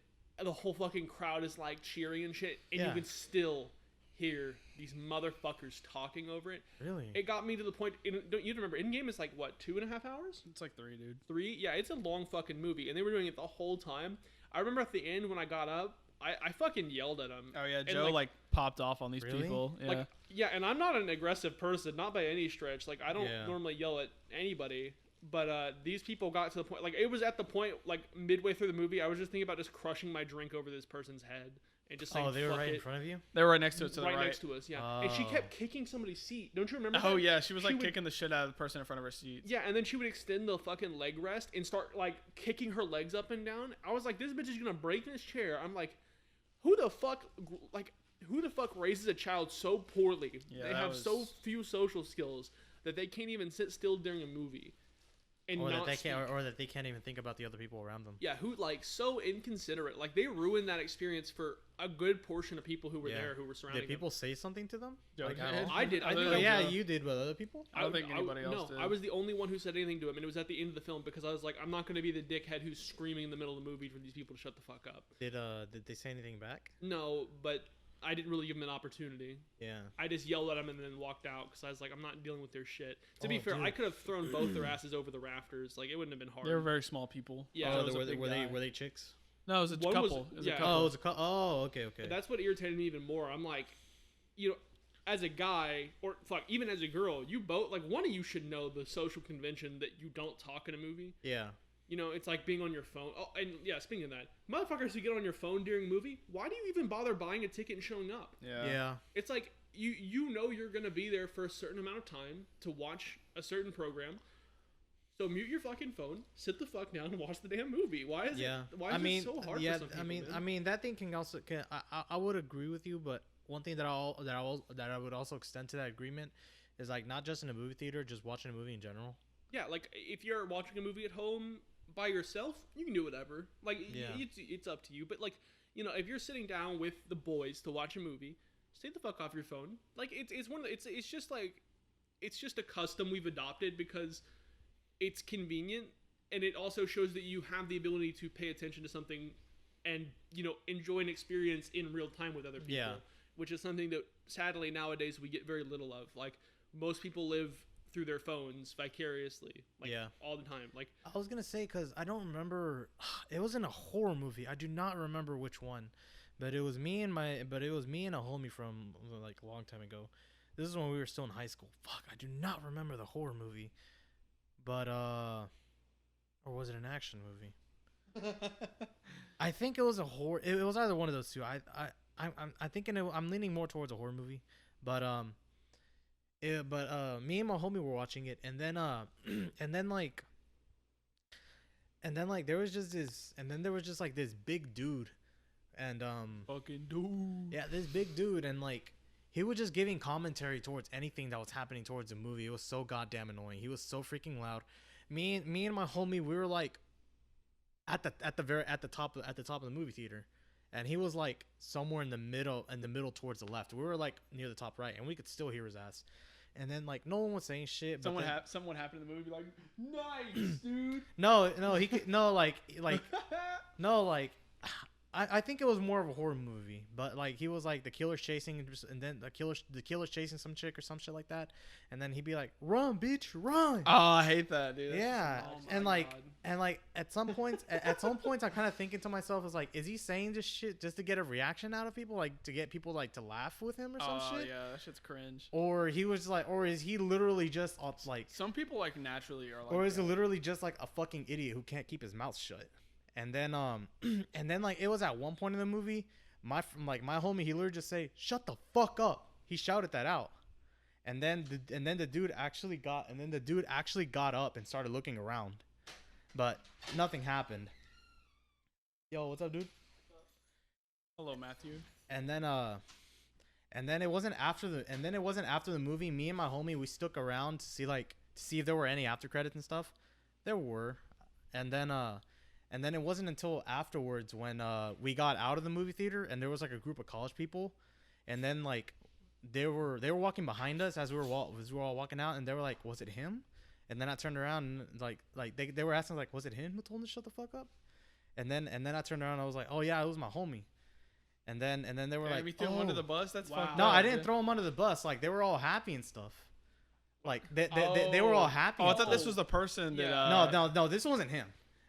Speaker 1: the whole fucking crowd is like cheering and shit, and
Speaker 3: Yeah.
Speaker 1: you can still hear these motherfuckers talking over it.
Speaker 3: Really?
Speaker 1: It got me to the point. Don't you remember? Endgame is like what, 2.5 hours?
Speaker 2: It's like 3, dude.
Speaker 1: 3? Yeah, it's a long fucking movie, and they were doing it the whole time. I remember at the end when I got up, I fucking yelled at them.
Speaker 2: Oh yeah,
Speaker 1: And,
Speaker 2: Joe like popped off on these
Speaker 3: Really?
Speaker 2: people. Yeah.
Speaker 1: like, yeah, and I'm not an aggressive person, not by any stretch. Like I don't
Speaker 3: Yeah.
Speaker 1: normally yell at anybody, but these people got to the point. Like it was at the point like midway through the movie, I was just thinking about just crushing my drink over this person's head and just saying,
Speaker 3: Oh, they were
Speaker 1: "Fuck
Speaker 3: right
Speaker 1: it."
Speaker 3: in front of you?
Speaker 2: They were right next to us to the
Speaker 1: right
Speaker 2: right.
Speaker 1: next to us, yeah. And she
Speaker 3: Oh.
Speaker 1: kept kicking somebody's seat. Don't you remember?
Speaker 2: Oh
Speaker 1: that?
Speaker 2: yeah, she was like
Speaker 1: would-
Speaker 2: kicking the shit out of the person in front of her seat.
Speaker 1: Yeah, and then she would extend the fucking leg rest and start like kicking her legs up and down. I was like, this bitch is gonna break this chair. I'm like, who the fuck raises a child so poorly?
Speaker 2: Yeah,
Speaker 1: they
Speaker 2: that
Speaker 1: have
Speaker 2: was-
Speaker 1: so few social skills that they can't even sit still during a movie. And
Speaker 3: Or
Speaker 1: not
Speaker 3: that they
Speaker 1: speak.
Speaker 3: can't, or that they can't even think about the other people around them.
Speaker 1: Yeah, who like so inconsiderate. Like they ruined that experience for a good portion of people who were there, who were surrounding
Speaker 3: Did people say something to them?
Speaker 2: Joe
Speaker 3: Like,
Speaker 2: did.
Speaker 3: at all?
Speaker 1: I did. I
Speaker 2: Other
Speaker 1: think
Speaker 3: Oh,
Speaker 2: than
Speaker 3: yeah,
Speaker 2: Joe.
Speaker 3: you did, but other people?
Speaker 2: I don't think anybody else
Speaker 1: no,
Speaker 2: did.
Speaker 1: I was the only one who said anything to him, and it was at the end of the film because I was like, I'm not going to be the dickhead who's screaming in the middle of the movie for these people to shut the fuck up.
Speaker 3: Did they say anything back?
Speaker 1: No, but I didn't really give them an opportunity.
Speaker 3: Yeah.
Speaker 1: I just yelled at them and then walked out because I was like, I'm not dealing with their shit. To be
Speaker 3: Oh,
Speaker 1: fair,
Speaker 3: dude.
Speaker 1: I could have thrown both their asses over the rafters. Like it wouldn't have been hard.
Speaker 2: They were very small people.
Speaker 1: Yeah.
Speaker 3: Oh,
Speaker 1: Joe's
Speaker 2: a
Speaker 3: were
Speaker 2: big
Speaker 3: they
Speaker 2: guy.
Speaker 3: were they chicks?
Speaker 2: No, it was a
Speaker 1: One was-
Speaker 2: couple. It was
Speaker 1: yeah.
Speaker 2: a couple.
Speaker 3: Oh, it was a oh, okay.
Speaker 1: That's what irritated me even more. I'm like, as a guy, or fuck, even as a girl, you both, like, one of you should know the social convention that you don't talk in a movie.
Speaker 3: Yeah.
Speaker 1: It's like being on your phone. Oh, and yeah, speaking of that, motherfuckers who get on your phone during a movie, why do you even bother buying a ticket and showing up?
Speaker 2: Yeah.
Speaker 3: Yeah.
Speaker 1: It's like, you know you're going to be there for a certain amount of time to watch a certain program. So mute your fucking phone, sit the fuck down, and watch the damn movie. Why is it so hard for some people, man?
Speaker 3: I mean that thing can also I would agree with you, but one thing that I would also extend to that agreement is like not just in a movie theater, just watching a movie in general.
Speaker 1: Yeah, like if you're watching a movie at home by yourself, you can do whatever. Like
Speaker 3: Yeah.
Speaker 1: it's up to you. But like if you're sitting down with the boys to watch a movie, stay the fuck off your phone. Like it's one of the, it's just like it's just a custom we've adopted because it's convenient and it also shows that you have the ability to pay attention to something and enjoy an experience in real time with other people.
Speaker 3: Yeah.
Speaker 1: Which is something that sadly nowadays we get very little of. Like most people live through their phones vicariously, like
Speaker 3: Yeah.
Speaker 1: all the time. Like
Speaker 3: I was gonna say because I don't remember. It was in a horror movie. I do not remember which one, but it was me and a homie from like a long time ago. This is when we were still in high school. Fuck, I do not remember the horror movie, but or was it an action movie? I think it was a horror. It was either one of those two. I'm thinking I'm leaning more towards a horror movie, but me and my homie were watching it, and then like and then like there was just this, and then there was just like this big dude, and
Speaker 2: Fucking dude.
Speaker 3: yeah, this big dude, and like he was just giving commentary towards anything that was happening towards the movie. It was so goddamn annoying. He was so freaking loud. Me and my homie, we were like at the top of the movie theater, and he was like somewhere in the middle towards the left. We were like near the top right, and we could still hear his ass. And then like no one was saying shit.
Speaker 2: Someone happened in the movie, like, nice, dude.
Speaker 3: No, he could, no, no, like, I think it was more of a horror movie, but like he was like the killer's chasing, and then the killer's chasing some chick or some shit like that, and then he'd be like, "Run, bitch, run!"
Speaker 2: Oh, I hate that, dude.
Speaker 3: Yeah,
Speaker 1: Oh my
Speaker 3: and like,
Speaker 1: God.
Speaker 3: at some points, I'm kind of thinking to myself, is like, is he saying this shit just to get a reaction out of people, like to get people like to laugh with him or some
Speaker 2: Oh,
Speaker 3: shit?
Speaker 2: yeah, that shit's cringe.
Speaker 3: Or he was like, or is he literally just like,
Speaker 2: Some people like naturally are like.
Speaker 3: or is
Speaker 2: that.
Speaker 3: it literally just like a fucking idiot who can't keep his mouth shut? And then and then like it was at one point in the movie, my homie, he literally just say, "Shut the fuck up." He shouted that out. And then the dude actually got up and started looking around. But nothing happened. Yo, what's up, dude?
Speaker 2: Hello, Matthew.
Speaker 3: And then it wasn't after the movie, me and my homie, we stuck around to see if there were any after credits and stuff. There were. And then it wasn't until afterwards when we got out of the movie theater and there was like a group of college people, and then like they were walking behind us as we were all walking out, and they were like, "Was it him?" And then I turned around and like they were asking like, "Was it him who told him to shut the fuck up?" And then I turned around and I was like, "Oh yeah, it was my homie." And then they were like,
Speaker 2: "We threw him
Speaker 3: "Oh."
Speaker 2: under the bus." That's
Speaker 1: Wow.
Speaker 2: fucked
Speaker 3: No,
Speaker 2: up,
Speaker 3: I didn't
Speaker 2: dude.
Speaker 3: throw him under the bus. Like they were all happy and stuff. Like they were all happy.
Speaker 2: Oh, I
Speaker 3: and
Speaker 2: thought
Speaker 3: stuff.
Speaker 2: this was the person that.
Speaker 1: Yeah.
Speaker 3: No, this wasn't him.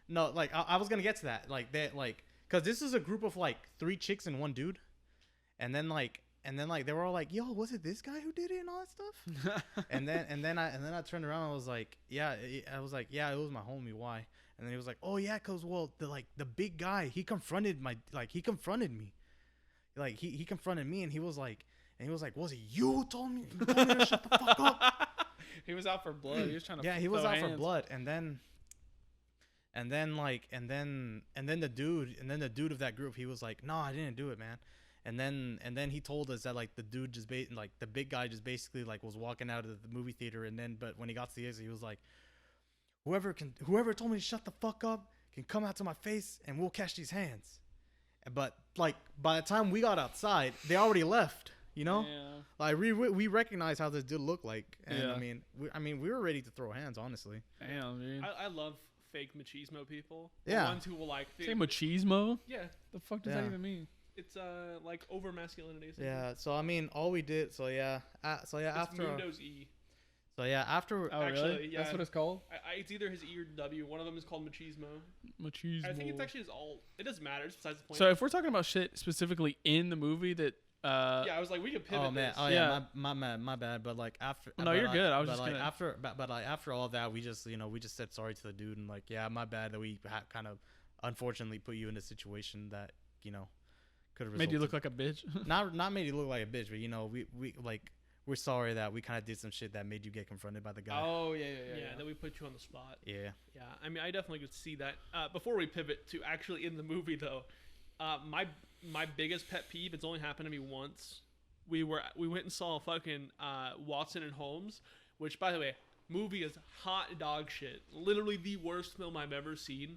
Speaker 3: No, like I was gonna get to that, like that, like, cause this is a group of like 3 chicks and 1 dude, and then they were all like, "Yo, was it this guy who did it and all that stuff?" and then I turned around and I was like, "Yeah," it was my homie. Why? And then he was like, "Oh yeah, cause well the big guy, he confronted me, like he confronted me, and he was like, was it you who told me to shut the fuck up?"
Speaker 2: He was out for blood. He was trying to.
Speaker 3: Yeah, he was
Speaker 2: throw
Speaker 3: out for
Speaker 2: hands.
Speaker 3: blood, and then the dude of that group, he was like, "No, I didn't do it, man." And then he told us that like the dude just like the big guy just basically like was walking out of the movie theater, and then but when he got to the exit, he was like, whoever told me to shut the fuck up can come out to my face and we'll catch these hands. But like by the time we got outside, they already left. You know,
Speaker 2: Yeah.
Speaker 3: like we recognized how this dude looked like, and
Speaker 2: Yeah.
Speaker 3: I mean we were ready to throw hands, honestly.
Speaker 2: Damn, dude.
Speaker 1: I love fake machismo people.
Speaker 3: Yeah.
Speaker 1: The ones who will like.
Speaker 2: Say machismo.
Speaker 1: Yeah.
Speaker 2: The fuck does
Speaker 3: Yeah.
Speaker 2: that even mean?
Speaker 1: It's like over masculinity.
Speaker 3: Yeah. So I mean, all we did. So yeah.
Speaker 1: It's
Speaker 3: After.
Speaker 1: Mundo's E.
Speaker 3: So yeah. After.
Speaker 2: Oh,
Speaker 1: Actually,
Speaker 2: really?
Speaker 1: yeah.
Speaker 2: That's what it's called.
Speaker 1: It's either his E or W. One of them is called machismo.
Speaker 2: Machismo.
Speaker 1: I think it's actually his alt. It doesn't matter. It's besides the point.
Speaker 2: So if we're talking about shit specifically in the movie that.
Speaker 1: Yeah, I was like, we could pivot.
Speaker 3: Oh man.
Speaker 1: This.
Speaker 3: Oh
Speaker 2: Yeah.
Speaker 3: yeah. My bad. But like after.
Speaker 2: No,
Speaker 3: but,
Speaker 2: you're
Speaker 3: like,
Speaker 2: good. I was
Speaker 3: but,
Speaker 2: just
Speaker 3: like
Speaker 2: gonna-
Speaker 3: after. But like after all of that, we just said sorry to the dude and like, yeah, my bad that we kind of unfortunately put you in a situation that could have
Speaker 2: Made you look like a bitch.
Speaker 3: not made you look like a bitch, but we like we're sorry that we kind of did some shit that made you get confronted by the guy.
Speaker 2: Oh
Speaker 1: Yeah, that we put you on the spot.
Speaker 3: Yeah.
Speaker 1: Yeah, I mean, I definitely could see that. Before we pivot to actually in the movie, though, my biggest pet peeve. It's only happened to me once. We went and saw fucking Watson and Holmes, which, by the way, movie is hot dog shit. Literally the worst film I've ever seen,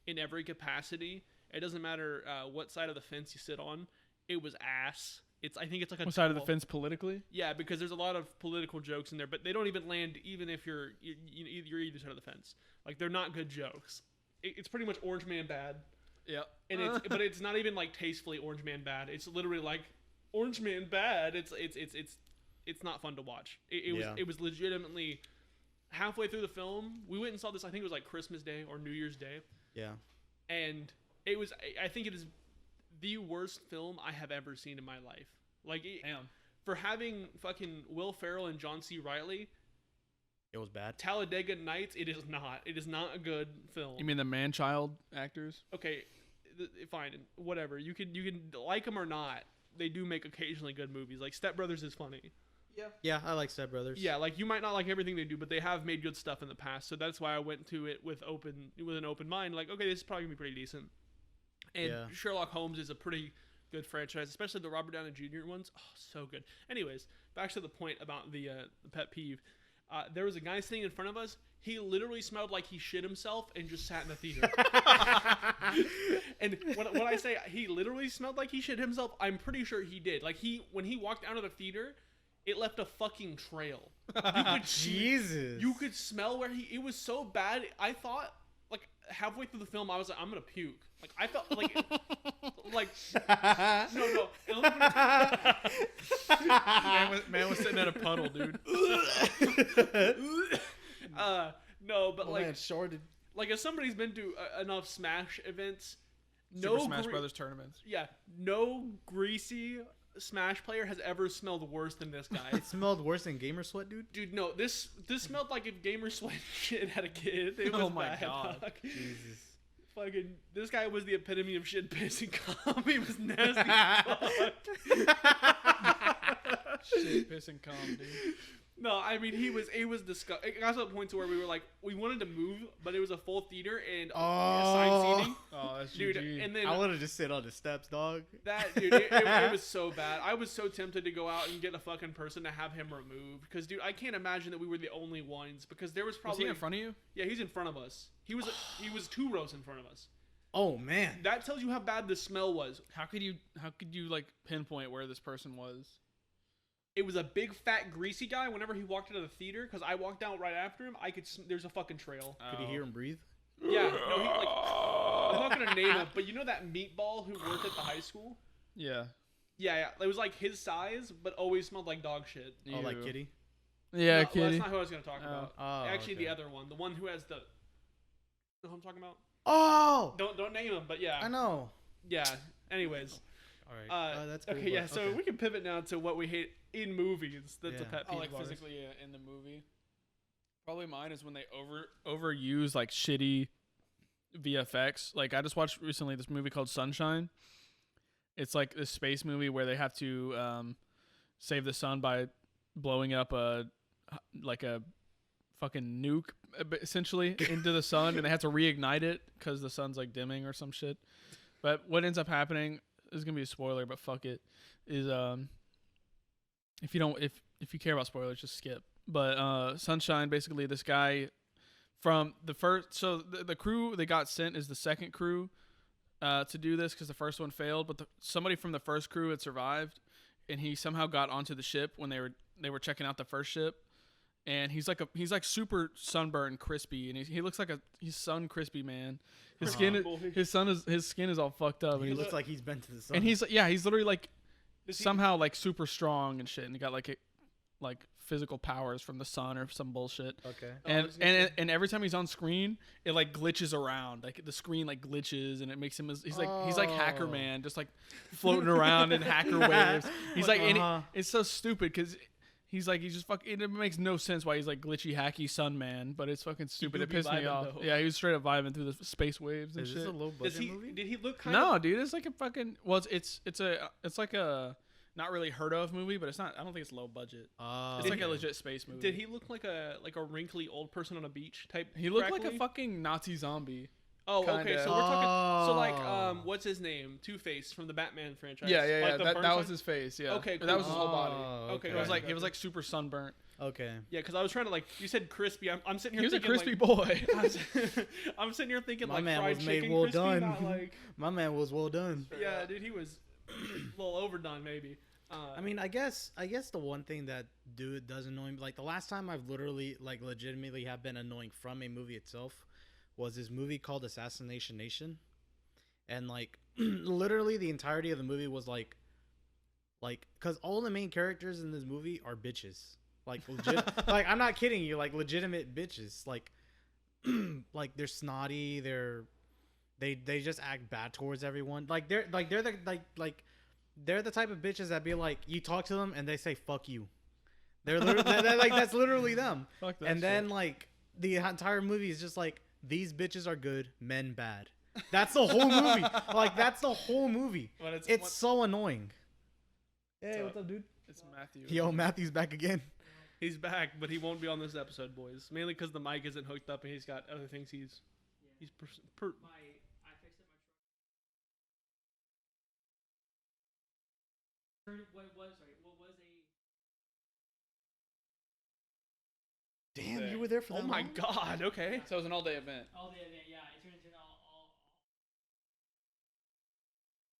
Speaker 1: in every capacity. It doesn't matter what side of the fence you sit on. It was ass. I think it's like a
Speaker 2: What side of the
Speaker 1: 12.
Speaker 2: fence politically?
Speaker 1: Yeah, because there's a lot of political jokes in there, but they don't even land even if you're either side of the fence. Like they're not good jokes. It's pretty much Orange Man bad,
Speaker 2: Yep.
Speaker 1: and but it's not even like tastefully Orange Man bad. It's literally like Orange Man bad. It's not fun to watch. It was legitimately halfway through the film. We went and saw this. I think it was like Christmas Day or New Year's Day,
Speaker 3: Yeah.
Speaker 1: and it was. I think it is the worst film I have ever seen in my life. Like
Speaker 2: Damn.
Speaker 1: for having fucking Will Ferrell and John C. Reilly,
Speaker 3: It was bad.
Speaker 1: Talladega Nights. It is not. It is not a good film.
Speaker 2: You mean the man-child actors?
Speaker 1: Okay, fine, whatever. You can like them or not. They do make occasionally good movies. Like Step Brothers is funny.
Speaker 3: Yeah, I like Step Brothers.
Speaker 1: Yeah, like you might not like everything they do, but they have made good stuff in the past. So that's why I went to it with an open mind. Like, okay, this is probably gonna be pretty decent. And
Speaker 3: Yeah.
Speaker 1: Sherlock Holmes is a pretty good franchise, especially the Robert Downey Jr. ones. Oh, so good. Anyways, back to the point about the pet peeve. There was a guy sitting in front of us. He literally smelled like he shit himself and just sat in the theater. And when I say he literally smelled like he shit himself, I'm pretty sure he did. Like when he walked out of the theater, it left a fucking trail.
Speaker 3: Jesus.
Speaker 1: You could smell where it was so bad. I thought, like, halfway through the film, I was like, I'm gonna puke. Like, I felt like, no.
Speaker 2: Man was sitting at a puddle, dude.
Speaker 1: No, but like,
Speaker 3: shorted.
Speaker 1: like if somebody's been to enough Smash events,
Speaker 2: Super Smash Brothers tournaments.
Speaker 1: Yeah, no greasy Smash player has ever smelled worse than this guy.
Speaker 3: It smelled worse than Gamer Sweat, dude.
Speaker 1: Dude, no, this smelled like if Gamer Sweat shit had a kid. It was
Speaker 2: Oh my
Speaker 1: bad,
Speaker 2: God.
Speaker 1: dog.
Speaker 3: Jesus.
Speaker 1: Fucking, this guy was the epitome of shit, piss, and cum. He was nasty as fuck.
Speaker 2: Shit, piss, and cum, dude.
Speaker 1: No, I mean, it was disgusting. It got to a point to where we were like, we wanted to move, but it was a full theater and assigned seating.
Speaker 2: Oh, that's
Speaker 1: Dude,
Speaker 2: GG.
Speaker 1: and then
Speaker 3: I would have just sit on the steps, dog.
Speaker 1: that, dude, it was so bad. I was so tempted to go out and get a fucking person to have him removed. Because, dude, I can't imagine that we were the only ones. Because there was
Speaker 2: Was
Speaker 1: probably...
Speaker 2: he in front of you?
Speaker 1: Yeah, he's in front of us. He was 2 rows in front of us.
Speaker 3: Oh man.
Speaker 1: That tells you how bad the smell was.
Speaker 2: How could you like pinpoint where this person was?
Speaker 1: It was a big, fat, greasy guy. Whenever he walked out of the theater, because I walked out right after him, there's a fucking trail.
Speaker 3: Could you hear him breathe?
Speaker 1: Yeah, no, he like... I'm not gonna name him, but you know that meatball who worked at the high school?
Speaker 2: Yeah.
Speaker 1: Yeah. It was like his size, but always smelled like dog shit.
Speaker 3: Oh, like
Speaker 2: Ew.
Speaker 3: Kitty?
Speaker 2: Yeah,
Speaker 1: No,
Speaker 2: Kitty.
Speaker 1: that's not who I was gonna talk about.
Speaker 3: Oh,
Speaker 1: Actually,
Speaker 3: okay.
Speaker 1: the other one, the one who has the... You know who I'm talking about?
Speaker 3: Oh!
Speaker 1: Don't name him, but yeah.
Speaker 3: I know.
Speaker 1: Yeah. Anyways.
Speaker 3: All right. That's cool.
Speaker 1: Okay, yeah,
Speaker 3: but-
Speaker 1: so
Speaker 3: okay.
Speaker 1: we can pivot now to what we hate in movies. That's a
Speaker 3: Yeah.
Speaker 1: pet
Speaker 2: Oh,
Speaker 1: peeve
Speaker 2: like
Speaker 1: of ours.
Speaker 2: physically in the movie. Probably mine is when they overuse like shitty VFX. Like I just watched recently this movie called Sunshine. It's like this space movie where they have to save the sun by blowing up a fucking nuke essentially into the sun, and they have to reignite it because the sun's like dimming or some shit. But what ends up happening is gonna be a spoiler, but fuck it. Is if you care about spoilers, just skip. But Sunshine, basically, this guy from the first, so the crew they got sent is the second crew to do this because the first one failed. But somebody from the first crew had survived, and he somehow got onto the ship when they were checking out the first ship. And he's like super sunburned and crispy, and he looks like he's sun crispy, man. His skin is all fucked up. And
Speaker 3: He looks like he's been to the sun.
Speaker 2: and he's literally like
Speaker 1: Does he-
Speaker 2: somehow like super strong and shit, and he got like physical powers from the sun or some bullshit.
Speaker 3: Okay.
Speaker 2: And every time he's on screen, it like glitches around. Like the screen like glitches, and it makes him he's like Hacker Man, just like floating around in hacker waves. He's like and it's so stupid because he's just fucking. It makes no sense why he's like glitchy, hacky sun man, but it's fucking stupid.
Speaker 1: do
Speaker 2: It
Speaker 1: be
Speaker 2: pissed me
Speaker 1: vibing,
Speaker 2: off.
Speaker 1: though.
Speaker 2: Yeah, he was straight up vibing through the space waves and
Speaker 3: Is
Speaker 2: shit.
Speaker 3: this a low budget movie?
Speaker 1: Did he look kind
Speaker 2: No,
Speaker 1: of...
Speaker 2: dude, it's like a fucking. Well, it's like a not really heard of movie, but it's not. I don't think it's low budget. It's like a legit space movie.
Speaker 1: Did he look like a wrinkly old person on a beach type?
Speaker 2: He looked like a
Speaker 1: crackly?
Speaker 2: fucking Nazi zombie.
Speaker 1: Oh, okay.
Speaker 2: kinda.
Speaker 1: So we're talking. So
Speaker 3: Oh.
Speaker 1: like, what's his name? Two-Face from the Batman franchise.
Speaker 2: Yeah, yeah, yeah.
Speaker 1: Like the
Speaker 2: That
Speaker 1: burn
Speaker 2: was
Speaker 1: sign?
Speaker 2: his face. Yeah.
Speaker 1: Okay,
Speaker 2: That was his whole
Speaker 3: Oh,
Speaker 2: body.
Speaker 1: Okay,
Speaker 2: It was like
Speaker 1: gotcha.
Speaker 2: super sunburnt.
Speaker 3: Okay.
Speaker 1: Yeah, because I was trying to like. You said crispy. I'm sitting here.
Speaker 2: He was a
Speaker 1: thinking,
Speaker 2: crispy
Speaker 1: like,
Speaker 2: boy.
Speaker 1: I'm sitting here thinking
Speaker 3: My
Speaker 1: like
Speaker 3: man
Speaker 1: fried
Speaker 3: was made
Speaker 1: chicken
Speaker 3: well
Speaker 1: crispy,
Speaker 3: done.
Speaker 1: not like.
Speaker 3: My man was well done.
Speaker 1: Yeah, dude, he was a little overdone maybe.
Speaker 3: I mean, I guess the one thing that does annoy me, like the last time I've literally like legitimately have been annoying from a movie itself was this movie called Assassination Nation. And like literally the entirety of the movie was like cuz all the main characters in this movie are bitches. Like legit like I'm not kidding you, like legitimate bitches. Like like they're snotty, they just act bad towards everyone. Like they're the type of bitches that be like you talk to them and they say fuck you. They're like that's literally them.
Speaker 2: Fuck that
Speaker 3: and then
Speaker 2: shit.
Speaker 3: like the entire movie is just like these bitches are good, men bad. That's the whole movie. Like that's the whole movie.
Speaker 1: But
Speaker 3: It's so annoying. Hey,
Speaker 1: So-
Speaker 3: what's up, dude?
Speaker 2: It's Matthew.
Speaker 4: Yo, Matthew's back again.
Speaker 1: He's back, but he won't be on this episode, boys. Mainly because the mic isn't hooked up and he's got other things he's
Speaker 5: I fixed it. What was a
Speaker 4: Damn, you were there for that
Speaker 1: Oh my
Speaker 4: long?
Speaker 1: god, okay.
Speaker 2: So it was an all-day event.
Speaker 5: all the event? Yeah, it turned into all.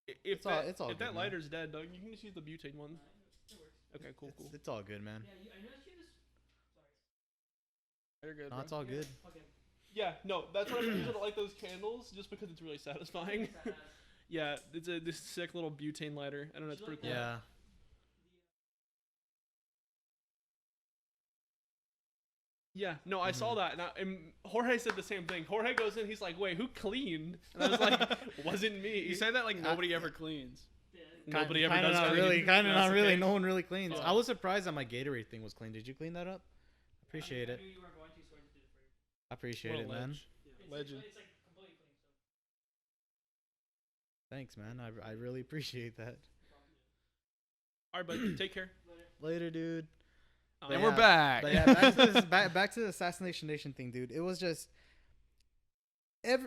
Speaker 1: If
Speaker 4: It's all
Speaker 1: if
Speaker 4: good,
Speaker 1: that
Speaker 4: man.
Speaker 1: lighter's dead, Doug, you can just use the butane one.
Speaker 5: It works.
Speaker 1: Okay, cool.
Speaker 4: It's all good, man.
Speaker 5: Yeah, I noticed you just. Sorry.
Speaker 2: You're good.
Speaker 4: No,
Speaker 2: bro.
Speaker 4: it's all good.
Speaker 5: Okay.
Speaker 1: Yeah, no, that's what I'm using to light those candles, just because it's really satisfying. Yeah, it's this sick little butane lighter. I don't know, it's pretty cool.
Speaker 4: Yeah.
Speaker 1: Yeah, no, I saw that, and Jorge said the same thing. Jorge goes in, he's like, "Wait, who cleaned?" And I was like, "Wasn't me."
Speaker 2: You say that like nobody ever cleans.
Speaker 1: Nobody ever
Speaker 4: Kinda
Speaker 1: does
Speaker 4: not
Speaker 1: clean.
Speaker 4: really. Kind of
Speaker 1: That's
Speaker 4: not
Speaker 1: the
Speaker 4: really.
Speaker 1: case.
Speaker 4: No one really cleans.
Speaker 1: Fuck.
Speaker 4: I was surprised that my Gatorade thing was clean. Did you clean that up? Appreciate
Speaker 5: I
Speaker 4: it.
Speaker 5: knew you weren't going to, so I just did it for you.
Speaker 4: I appreciate
Speaker 1: What a
Speaker 4: it, man.
Speaker 1: ledge.
Speaker 2: Legend.
Speaker 5: It's like completely clean. So.
Speaker 4: Thanks, man. I really appreciate that.
Speaker 1: All right, buddy, take care.
Speaker 4: Later, dude.
Speaker 1: Um,
Speaker 2: And
Speaker 4: yeah,
Speaker 2: we're back.
Speaker 4: But yeah, back to, this, back to the Assassination Nation thing, dude. It was just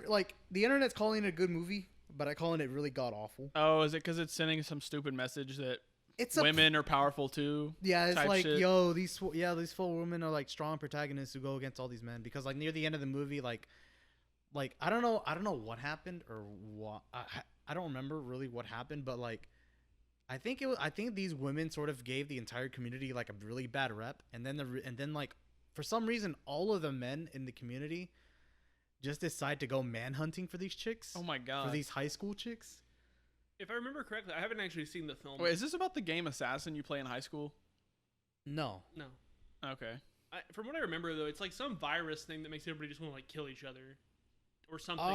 Speaker 4: like the internet's calling it a good movie, but I calling it really god awful.
Speaker 2: Oh, is it because it's sending some stupid message that
Speaker 4: It's
Speaker 2: women are powerful too?
Speaker 4: Yeah, it's
Speaker 2: type
Speaker 4: like,
Speaker 2: shit?
Speaker 4: yo, these four women are like strong protagonists who go against all these men because like near the end of the movie, like I don't know what happened or what I don't remember really what happened, but like I think these women sort of gave the entire community like a really bad rep, and then like for some reason all of the men in the community just decide to go manhunting for these chicks.
Speaker 2: Oh my god.
Speaker 4: For these high school chicks.
Speaker 1: If I remember correctly, I haven't actually seen the film.
Speaker 2: Wait, is this about the game Assassin you play in high school?
Speaker 4: No.
Speaker 1: No.
Speaker 2: Okay.
Speaker 1: From what I remember, though, it's like some virus thing that makes everybody just want to like kill each other, or something.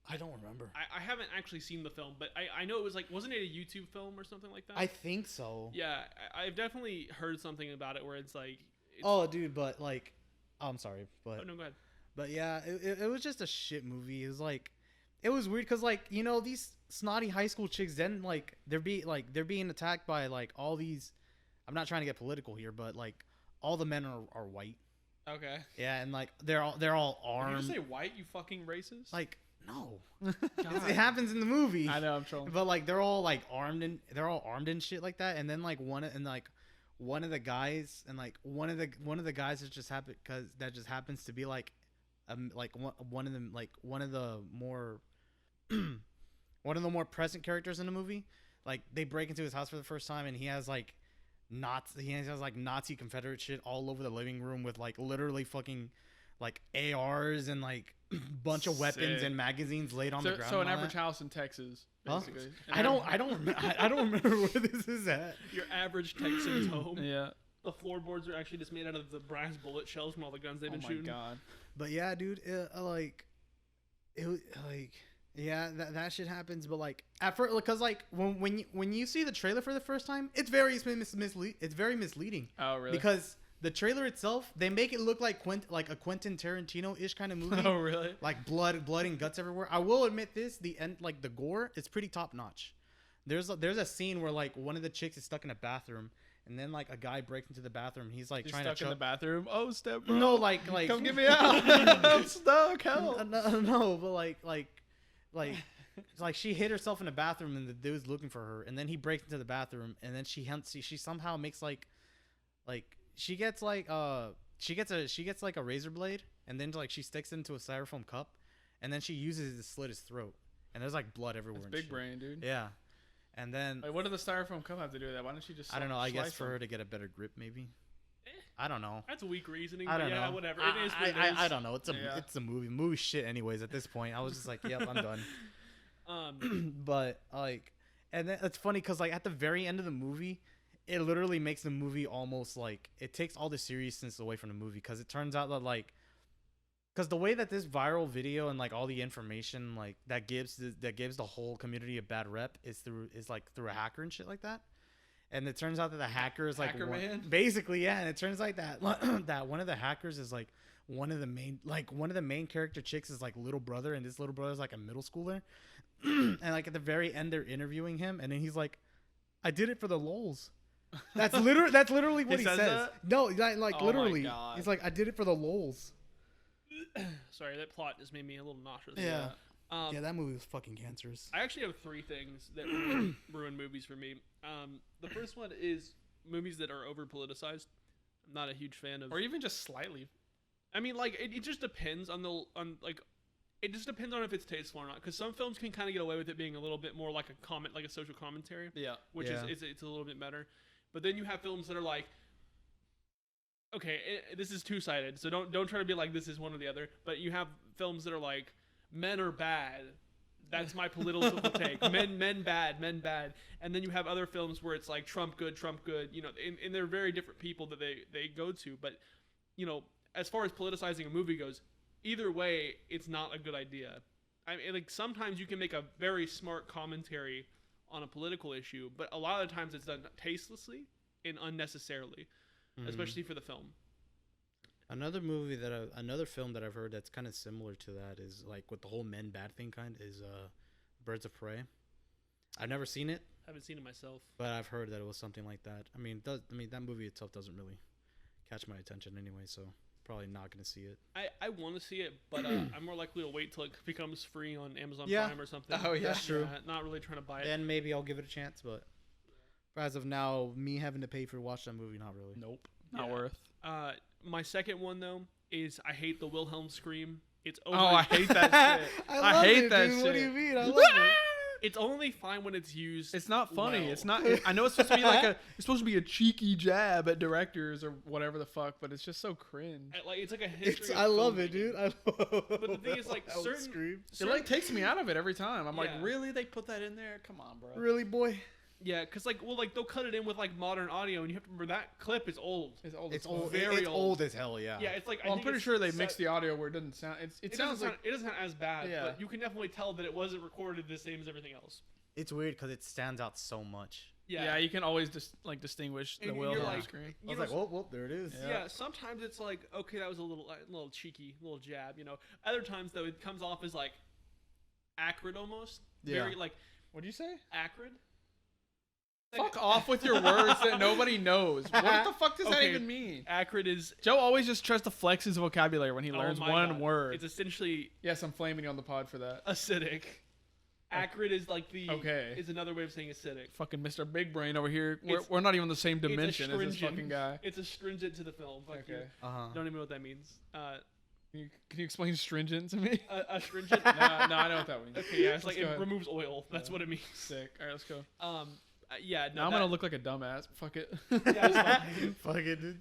Speaker 4: I don't remember.
Speaker 1: I haven't actually seen the film, but I know it was like, wasn't it a YouTube film or something like that?
Speaker 4: I think so.
Speaker 1: Yeah, I've definitely heard something about it where it's like.
Speaker 4: Oh, dude, but like, I'm sorry, but
Speaker 1: Oh no, go ahead.
Speaker 4: But yeah, it was just a shit movie. It was like, it was weird because like, you know, these snotty high school chicks, then like they're being attacked by like all these. I'm not trying to get political here, but like all the men are white.
Speaker 2: Okay.
Speaker 4: Yeah, and like they're all
Speaker 2: Did you just say
Speaker 4: armed.
Speaker 2: white, you fucking racist?
Speaker 4: Like no, it happens in the movie.
Speaker 2: I know, I'm trolling.
Speaker 4: But like they're all armed and shit like that, and then like one of the guys one of the guys that just happens to be like one of them like one of the more one of the more present characters in the movie. Like they break into his house for the first time, and he has like Nazi Confederate shit all over the living room with like literally fucking like ARs and like bunch of weapons
Speaker 2: Sick.
Speaker 4: and magazines laid on the ground.
Speaker 2: So an
Speaker 4: and all
Speaker 2: average
Speaker 4: that.
Speaker 2: house in Texas,
Speaker 4: Huh?
Speaker 2: basically.
Speaker 4: I don't remember where this is at.
Speaker 1: Your average Texan's home.
Speaker 2: Yeah.
Speaker 1: The floorboards are actually just made out of the brass bullet shells from all the guns they've
Speaker 2: Oh
Speaker 1: been
Speaker 2: my
Speaker 1: shooting.
Speaker 2: god.
Speaker 4: But yeah, dude, yeah, that shit happens. But like at first, because like when you see the trailer for the first time, it's very misleading.
Speaker 2: Oh really?
Speaker 4: Because the trailer itself, they make it look like a Quentin Tarantino-ish kind of movie.
Speaker 2: Oh really?
Speaker 4: Like blood and guts everywhere. I will admit this: the end, like the gore, is pretty top notch. There's a scene where like one of the chicks is stuck in a bathroom, and then like a guy breaks into the bathroom. And he's like
Speaker 2: He's
Speaker 4: trying
Speaker 2: stuck
Speaker 4: to
Speaker 2: in the
Speaker 4: choke.
Speaker 2: bathroom. Oh step bro.
Speaker 4: No, like
Speaker 2: Come get me out. I'm stuck. Help.
Speaker 4: no, but like she hit herself in the bathroom, and the dude's looking for her, and then he breaks into the bathroom, and then she somehow makes like she gets like a razor blade, and then like she sticks it into a styrofoam cup, and then she uses it to slit his throat, and there's like blood everywhere.
Speaker 2: That's
Speaker 4: and
Speaker 2: big
Speaker 4: shit.
Speaker 2: brain, dude.
Speaker 4: Yeah, and then
Speaker 2: Like, what did the styrofoam cup have to do with that? Why don't she just?
Speaker 4: I don't know. I guess
Speaker 2: slice
Speaker 4: for
Speaker 2: them?
Speaker 4: her to get a better grip, maybe. I don't know.
Speaker 1: That's weak reasoning.
Speaker 4: I don't
Speaker 1: but yeah,
Speaker 4: know.
Speaker 1: whatever. It is what it is.
Speaker 4: I don't know. It's
Speaker 2: Yeah.
Speaker 4: a movie shit. Anyways, at this point, I was just like, yep, I'm done. But like, and then it's funny because like at the very end of the movie, it literally makes the movie almost like it takes all the seriousness away from the movie because it turns out that like, because the way that this viral video and like all the information like that gives the whole community a bad rep is through a hacker and shit like that. And it turns out that the hacker is like
Speaker 2: Hacker man?
Speaker 4: basically, yeah. And it turns out that that one of the hackers is like one of the main character chicks is like little brother, and this little brother is like a middle schooler. And like at the very end, they're interviewing him, and then he's like, I did it for the lols. That's literally what
Speaker 2: He
Speaker 4: he
Speaker 2: says
Speaker 4: says.
Speaker 2: that?
Speaker 4: No, like
Speaker 2: Oh my
Speaker 4: literally.
Speaker 2: God.
Speaker 4: He's like, I did it for the lols.
Speaker 1: Sorry, that plot just made me a little nauseous.
Speaker 4: Yeah.
Speaker 1: Um,
Speaker 4: Yeah, that movie was fucking cancerous.
Speaker 1: I actually have three things that ruin movies for me. The first one is movies that are over politicized. I'm not a huge fan of.
Speaker 2: Or even just slightly.
Speaker 1: I mean, like it just depends it just depends on if it's tasteful or not. Because some films can kind of get away with it being a little bit more like a social commentary,
Speaker 2: Yeah.
Speaker 1: which
Speaker 4: Yeah.
Speaker 1: is it's a little bit better. But then you have films that are like, okay, this is two-sided, so don't try to be like this is one or the other. But you have films that are like, men are bad. That's my political take. Men bad. And then you have other films where it's like Trump good. You know, and they're very different people that they go to. But you know, as far as politicizing a movie goes, either way, it's not a good idea. I mean, like sometimes you can make a very smart commentary on a political issue, but a lot of the times it's done tastelessly and unnecessarily, especially for the film.
Speaker 4: Another film that I've heard that's kind of similar to that is like with the whole men bad thing is Birds of Prey. I've never seen it,
Speaker 1: Haven't seen it myself.
Speaker 4: but I've heard that it was something like that. I mean, that movie itself doesn't really catch my attention anyway, so probably not going to see it.
Speaker 1: I want to see it, but I'm more likely to wait till it becomes free on Amazon
Speaker 4: Yeah.
Speaker 1: Prime or something.
Speaker 2: Oh, yeah.
Speaker 4: That's true.
Speaker 1: Not really trying to buy it.
Speaker 4: Then maybe I'll give it a chance, but as of now, me having to pay for watch that movie, not really.
Speaker 2: Nope. Not
Speaker 1: Yeah.
Speaker 2: worth.
Speaker 1: My second one though is I hate the Wilhelm scream. It's over.
Speaker 2: Oh, I hate that shit. I hate that shit.
Speaker 4: What do you mean? I love it.
Speaker 1: It's only fine when it's used.
Speaker 2: It's not funny.
Speaker 1: well.
Speaker 2: It's not. I know it's supposed to be it's supposed to be a cheeky jab at directors or whatever the fuck, but it's just so cringe.
Speaker 1: Like it's like a history.
Speaker 4: I love it,
Speaker 1: filmmaking.
Speaker 4: dude. I love
Speaker 1: But the thing is, like,
Speaker 4: that
Speaker 1: certain-
Speaker 4: scream.
Speaker 2: It like takes me out of it every time. I'm
Speaker 1: Yeah.
Speaker 2: like, really? They put that in there? Come on, bro.
Speaker 4: Really, boy?
Speaker 1: Yeah, because like they'll cut it in with like modern audio, and you have to remember that clip is old.
Speaker 2: It's old.
Speaker 4: It's
Speaker 2: as fuck.
Speaker 4: old.
Speaker 1: Very
Speaker 4: It's
Speaker 1: old.
Speaker 4: old as hell. Yeah.
Speaker 1: Yeah, it's like
Speaker 2: Well, I'm pretty sure they mixed the audio where it doesn't sound. It sounds like
Speaker 1: it doesn't sound as bad,
Speaker 2: Yeah.
Speaker 1: but you can definitely tell that it wasn't recorded the same as everything else.
Speaker 4: It's weird because it stands out so much.
Speaker 2: yeah. You can always just distinguish the
Speaker 1: And
Speaker 2: Wilhelm
Speaker 1: you're like-
Speaker 2: scream.
Speaker 4: I was like, whoa, there it is.
Speaker 1: Yeah. Sometimes it's like, okay, that was a little cheeky, little jab, you know. Other times though, it comes off as like acrid almost.
Speaker 4: Yeah.
Speaker 1: Very like
Speaker 2: What'd you say?
Speaker 1: acrid.
Speaker 2: Fuck off with your words that nobody knows. What the fuck does that
Speaker 1: Okay.
Speaker 2: even mean?
Speaker 1: Acrid is
Speaker 2: Joe always just tries to flex his vocabulary when he
Speaker 1: oh
Speaker 2: learns
Speaker 1: my
Speaker 2: one
Speaker 1: God.
Speaker 2: word.
Speaker 1: It's essentially
Speaker 2: Yes, I'm flaming you on the pod for that.
Speaker 1: acidic. Acrid is like the
Speaker 2: Okay.
Speaker 1: is another way of saying acidic.
Speaker 2: Fucking Mr. Big Brain over here.
Speaker 1: It's-
Speaker 2: We're not even the same
Speaker 1: It's a
Speaker 2: dimension as this
Speaker 1: stringent-
Speaker 2: fucking guy.
Speaker 1: It's astringent to the film. Fuck
Speaker 2: Okay.
Speaker 1: you.
Speaker 4: Uh huh.
Speaker 1: Don't even know what that means.
Speaker 2: Can you explain stringent to me?
Speaker 1: Astringent.
Speaker 2: no, I know what that means.
Speaker 1: Okay, yeah, it's like
Speaker 2: Let's go
Speaker 1: it
Speaker 2: ahead.
Speaker 1: removes oil. That's
Speaker 2: Yeah.
Speaker 1: what it means.
Speaker 2: Sick. All right, let's go.
Speaker 1: Yeah. No,
Speaker 2: Now I'm gonna look like a dumbass. Fuck it.
Speaker 1: Yeah, it's fine.
Speaker 4: Fuck it, dude.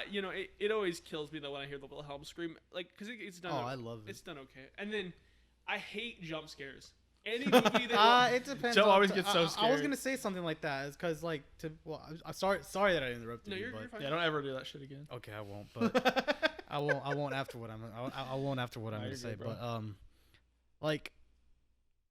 Speaker 1: You know, it always kills me though when I hear the Wilhelm scream, like because it's done.
Speaker 4: Oh, I love it.
Speaker 1: It's done okay. And then I hate jump scares. Any movie that
Speaker 4: It depends.
Speaker 2: Joe
Speaker 4: on-
Speaker 2: always gets so
Speaker 4: I was
Speaker 2: scared.
Speaker 4: gonna say something like that. It's because I'm sorry that I interrupted
Speaker 1: no,
Speaker 4: you.
Speaker 1: you're
Speaker 4: But
Speaker 1: fine.
Speaker 2: Yeah, don't ever do that shit again.
Speaker 4: okay, I won't. But I won't after what I won't after what I'm
Speaker 2: No,
Speaker 4: gonna
Speaker 2: you're
Speaker 4: say.
Speaker 2: good, bro.
Speaker 4: But like,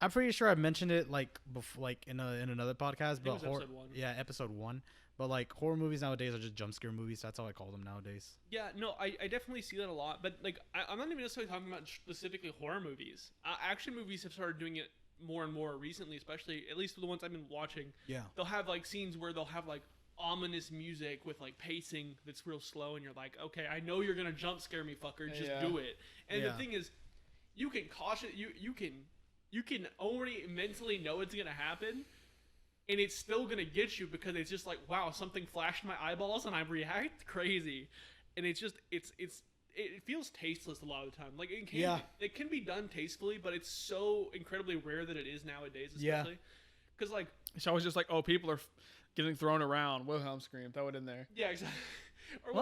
Speaker 4: I'm pretty sure I mentioned it like before, like in another podcast.
Speaker 1: it
Speaker 4: But
Speaker 1: was episode 1.
Speaker 4: yeah, episode 1. But like horror movies nowadays are just jump scare movies. That's how I call them nowadays.
Speaker 1: Yeah, no, I definitely see that a lot, but like I'm not even necessarily talking about specifically horror movies. Action movies have started doing it more and more recently, especially at least the ones I've been watching.
Speaker 4: Yeah.
Speaker 1: They'll have like scenes where they'll have like ominous music with like pacing that's real slow, and you're like, okay, I know you're gonna jump scare me, fucker. Just
Speaker 2: Yeah.
Speaker 1: do it. And
Speaker 4: Yeah.
Speaker 1: the thing is, you can caution you can already mentally know it's gonna happen. And it's still gonna get you because it's just like, wow, something flashed in my eyeballs and I react crazy, and it's just it feels tasteless a lot of the time. Like it can be done tastefully, but it's so incredibly rare that it is nowadays,
Speaker 4: Yeah.
Speaker 1: especially because like
Speaker 2: It's always just like, oh, people are getting thrown around. Wilhelm scream. Throw it in there.
Speaker 1: yeah, exactly. Or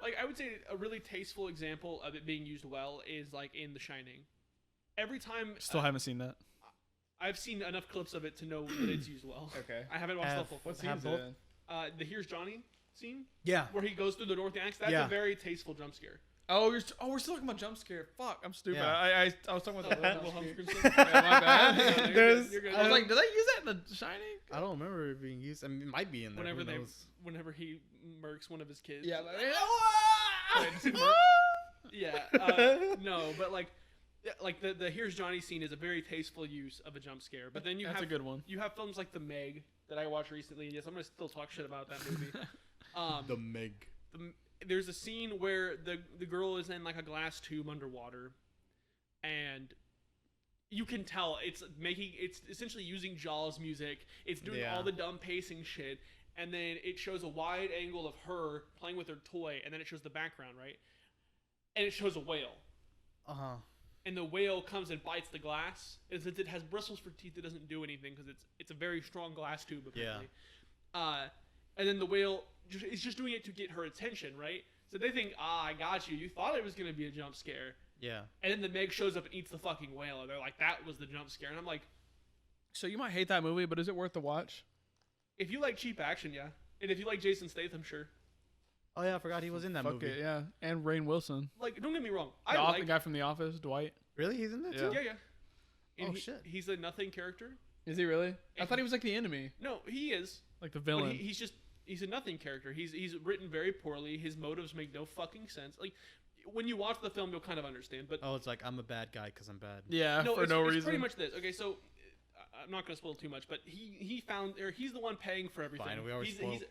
Speaker 1: like I would say a really tasteful example of it being used well is like in The Shining. Every time
Speaker 2: Still haven't seen that.
Speaker 1: I've seen enough clips of it to know that it's used well.
Speaker 2: Okay.
Speaker 1: I haven't watched the full.
Speaker 2: What
Speaker 4: Have
Speaker 2: scene's
Speaker 4: both?
Speaker 2: it in?
Speaker 1: The Here's Johnny scene
Speaker 4: Yeah.
Speaker 1: where he goes through the door with the axe. That's
Speaker 4: Yeah.
Speaker 1: a very tasteful jump scare.
Speaker 2: Oh, we're still talking about jump scare. Fuck, I'm stupid.
Speaker 4: Yeah.
Speaker 2: I was talking about the Wilhelm
Speaker 1: Wilhelm
Speaker 2: scream.
Speaker 1: scream scene.
Speaker 2: Yeah, my bad.
Speaker 1: Yeah, you're
Speaker 4: There's-
Speaker 1: good, you're good.
Speaker 2: I was like, did they use that in The Shining?
Speaker 4: I don't remember it being used. I mean, it might be in there.
Speaker 1: whenever he murks one of his kids.
Speaker 2: Yeah. Like,
Speaker 1: Yeah. No, but like the Here's Johnny scene is a very tasteful use of a jump scare. But then you
Speaker 2: That's
Speaker 1: have
Speaker 2: a good one.
Speaker 1: You have films like The Meg that I watched recently. Yes, I'm gonna still talk shit about that movie.
Speaker 4: The Meg.
Speaker 1: There's a scene where the girl is in like a glass tube underwater, and you can tell it's essentially using Jaws music. It's doing all the dumb pacing shit, and then it shows a wide angle of her playing with her toy, and then it shows the background, right? And it shows a whale. And the whale comes and bites the glass. And since it has bristles for teeth, it doesn't do anything because it's a very strong glass tube apparently. And then the whale is just doing it to get her attention, right? So they think, I got you. You thought it was going to be a jump scare.
Speaker 4: Yeah.
Speaker 1: And then the Meg shows up and eats the fucking whale. And they're like, that was the jump scare. And I'm like,
Speaker 2: So you might hate that movie, but is it worth the watch?
Speaker 1: if you like cheap action, yeah. And if you like Jason Statham, sure.
Speaker 4: Oh yeah, I forgot he was in that
Speaker 2: Fuck
Speaker 4: movie.
Speaker 2: it, yeah. And Rainn Wilson.
Speaker 1: Like, don't get me wrong.
Speaker 2: The guy from The Office, Dwight.
Speaker 4: Really? He's in that
Speaker 2: Yeah.
Speaker 4: too?
Speaker 1: Yeah. And
Speaker 4: shit.
Speaker 1: He's a nothing character.
Speaker 2: Is he really? I thought he was like the enemy,
Speaker 1: No, he is.
Speaker 2: like the
Speaker 1: But
Speaker 2: villain.
Speaker 1: he's a nothing character. He's written very poorly. His motives make no fucking sense. Like, when you watch the film, you'll kind of understand. But
Speaker 4: Oh, it's like I'm a bad guy because I'm bad.
Speaker 2: yeah,
Speaker 1: no,
Speaker 2: for
Speaker 1: it's,
Speaker 2: no
Speaker 1: it's
Speaker 2: reason.
Speaker 1: pretty much this. Okay, so I'm not going to spoil too much, but he's the one paying for everything.
Speaker 4: Fine, we already
Speaker 1: He's-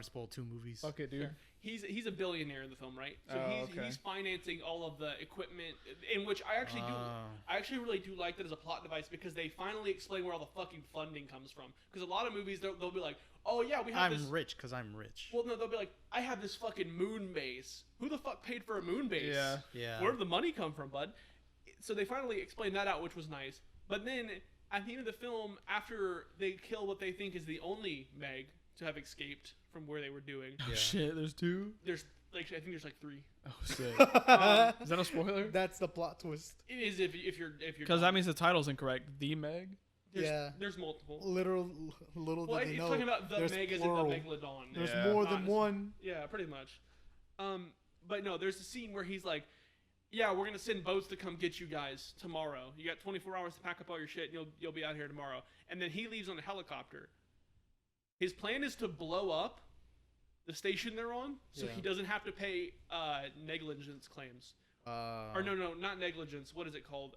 Speaker 4: spoiled 2 movies.
Speaker 2: Fuck it, dude.
Speaker 1: He's a billionaire in the film, right? So
Speaker 2: Oh,
Speaker 1: he's
Speaker 2: okay.
Speaker 1: he's financing all of the equipment, in which I actually really do like that as a plot device because they finally explain where all the fucking funding comes from. Because a lot of movies they'll be like, oh yeah, we have this.
Speaker 4: I'm rich because I'm rich.
Speaker 1: Well, no, they'll be like, I have this fucking moon base. Who the fuck paid for a moon base?
Speaker 2: Yeah.
Speaker 4: Yeah.
Speaker 1: Where did the money come from, bud? So they finally explained that out, which was nice. But then at the end of the film, after they kill what they think is the only Meg to have escaped from where they were doing,
Speaker 2: Oh shit, there's 2?
Speaker 1: there's I think there's like 3.
Speaker 2: Oh sick. Is that a spoiler?
Speaker 4: That's the plot twist.
Speaker 1: It is if you're
Speaker 2: Because that means the title's incorrect. The Meg?
Speaker 1: there's multiple.
Speaker 4: Little
Speaker 1: Well,
Speaker 4: did they
Speaker 1: it's
Speaker 4: know.
Speaker 1: talking about the
Speaker 4: there's
Speaker 1: Meg as in
Speaker 4: plural.
Speaker 1: the Megalodon.
Speaker 4: There's
Speaker 2: Yeah.
Speaker 4: more
Speaker 1: Not
Speaker 4: than
Speaker 1: as-
Speaker 4: one.
Speaker 1: Yeah, pretty much. But no, there's a scene where he's like, yeah, we're gonna send boats to come get you guys tomorrow. You got 24 hours to pack up all your shit, and you'll be out here tomorrow. And then he leaves on a helicopter. His plan is to blow up the station they're on, so
Speaker 4: Yeah.
Speaker 1: he doesn't have to pay negligence claims. Or no, not negligence. What is it called?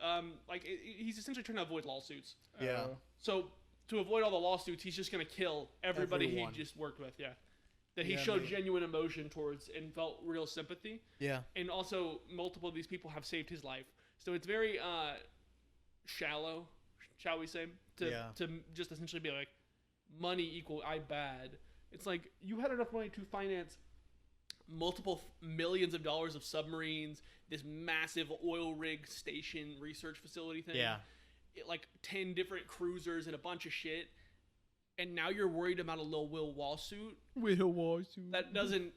Speaker 1: He's essentially trying to avoid lawsuits.
Speaker 4: Yeah.
Speaker 1: So to avoid all the lawsuits, he's just gonna kill everybody
Speaker 4: Everyone.
Speaker 1: he just worked with. Yeah, that he
Speaker 4: Yeah,
Speaker 1: showed
Speaker 4: man.
Speaker 1: genuine emotion towards and felt real sympathy.
Speaker 4: Yeah.
Speaker 1: And also, multiple of these people have saved his life. So it's very shallow, shall we say, to just essentially be like, money equal I bad. It's like you had enough money to finance multiple millions of dollars of submarines, this massive oil rig station research facility thing.
Speaker 4: Yeah.
Speaker 1: Like 10 different cruisers and a bunch of shit. And now you're worried about a little Will lawsuit. That doesn't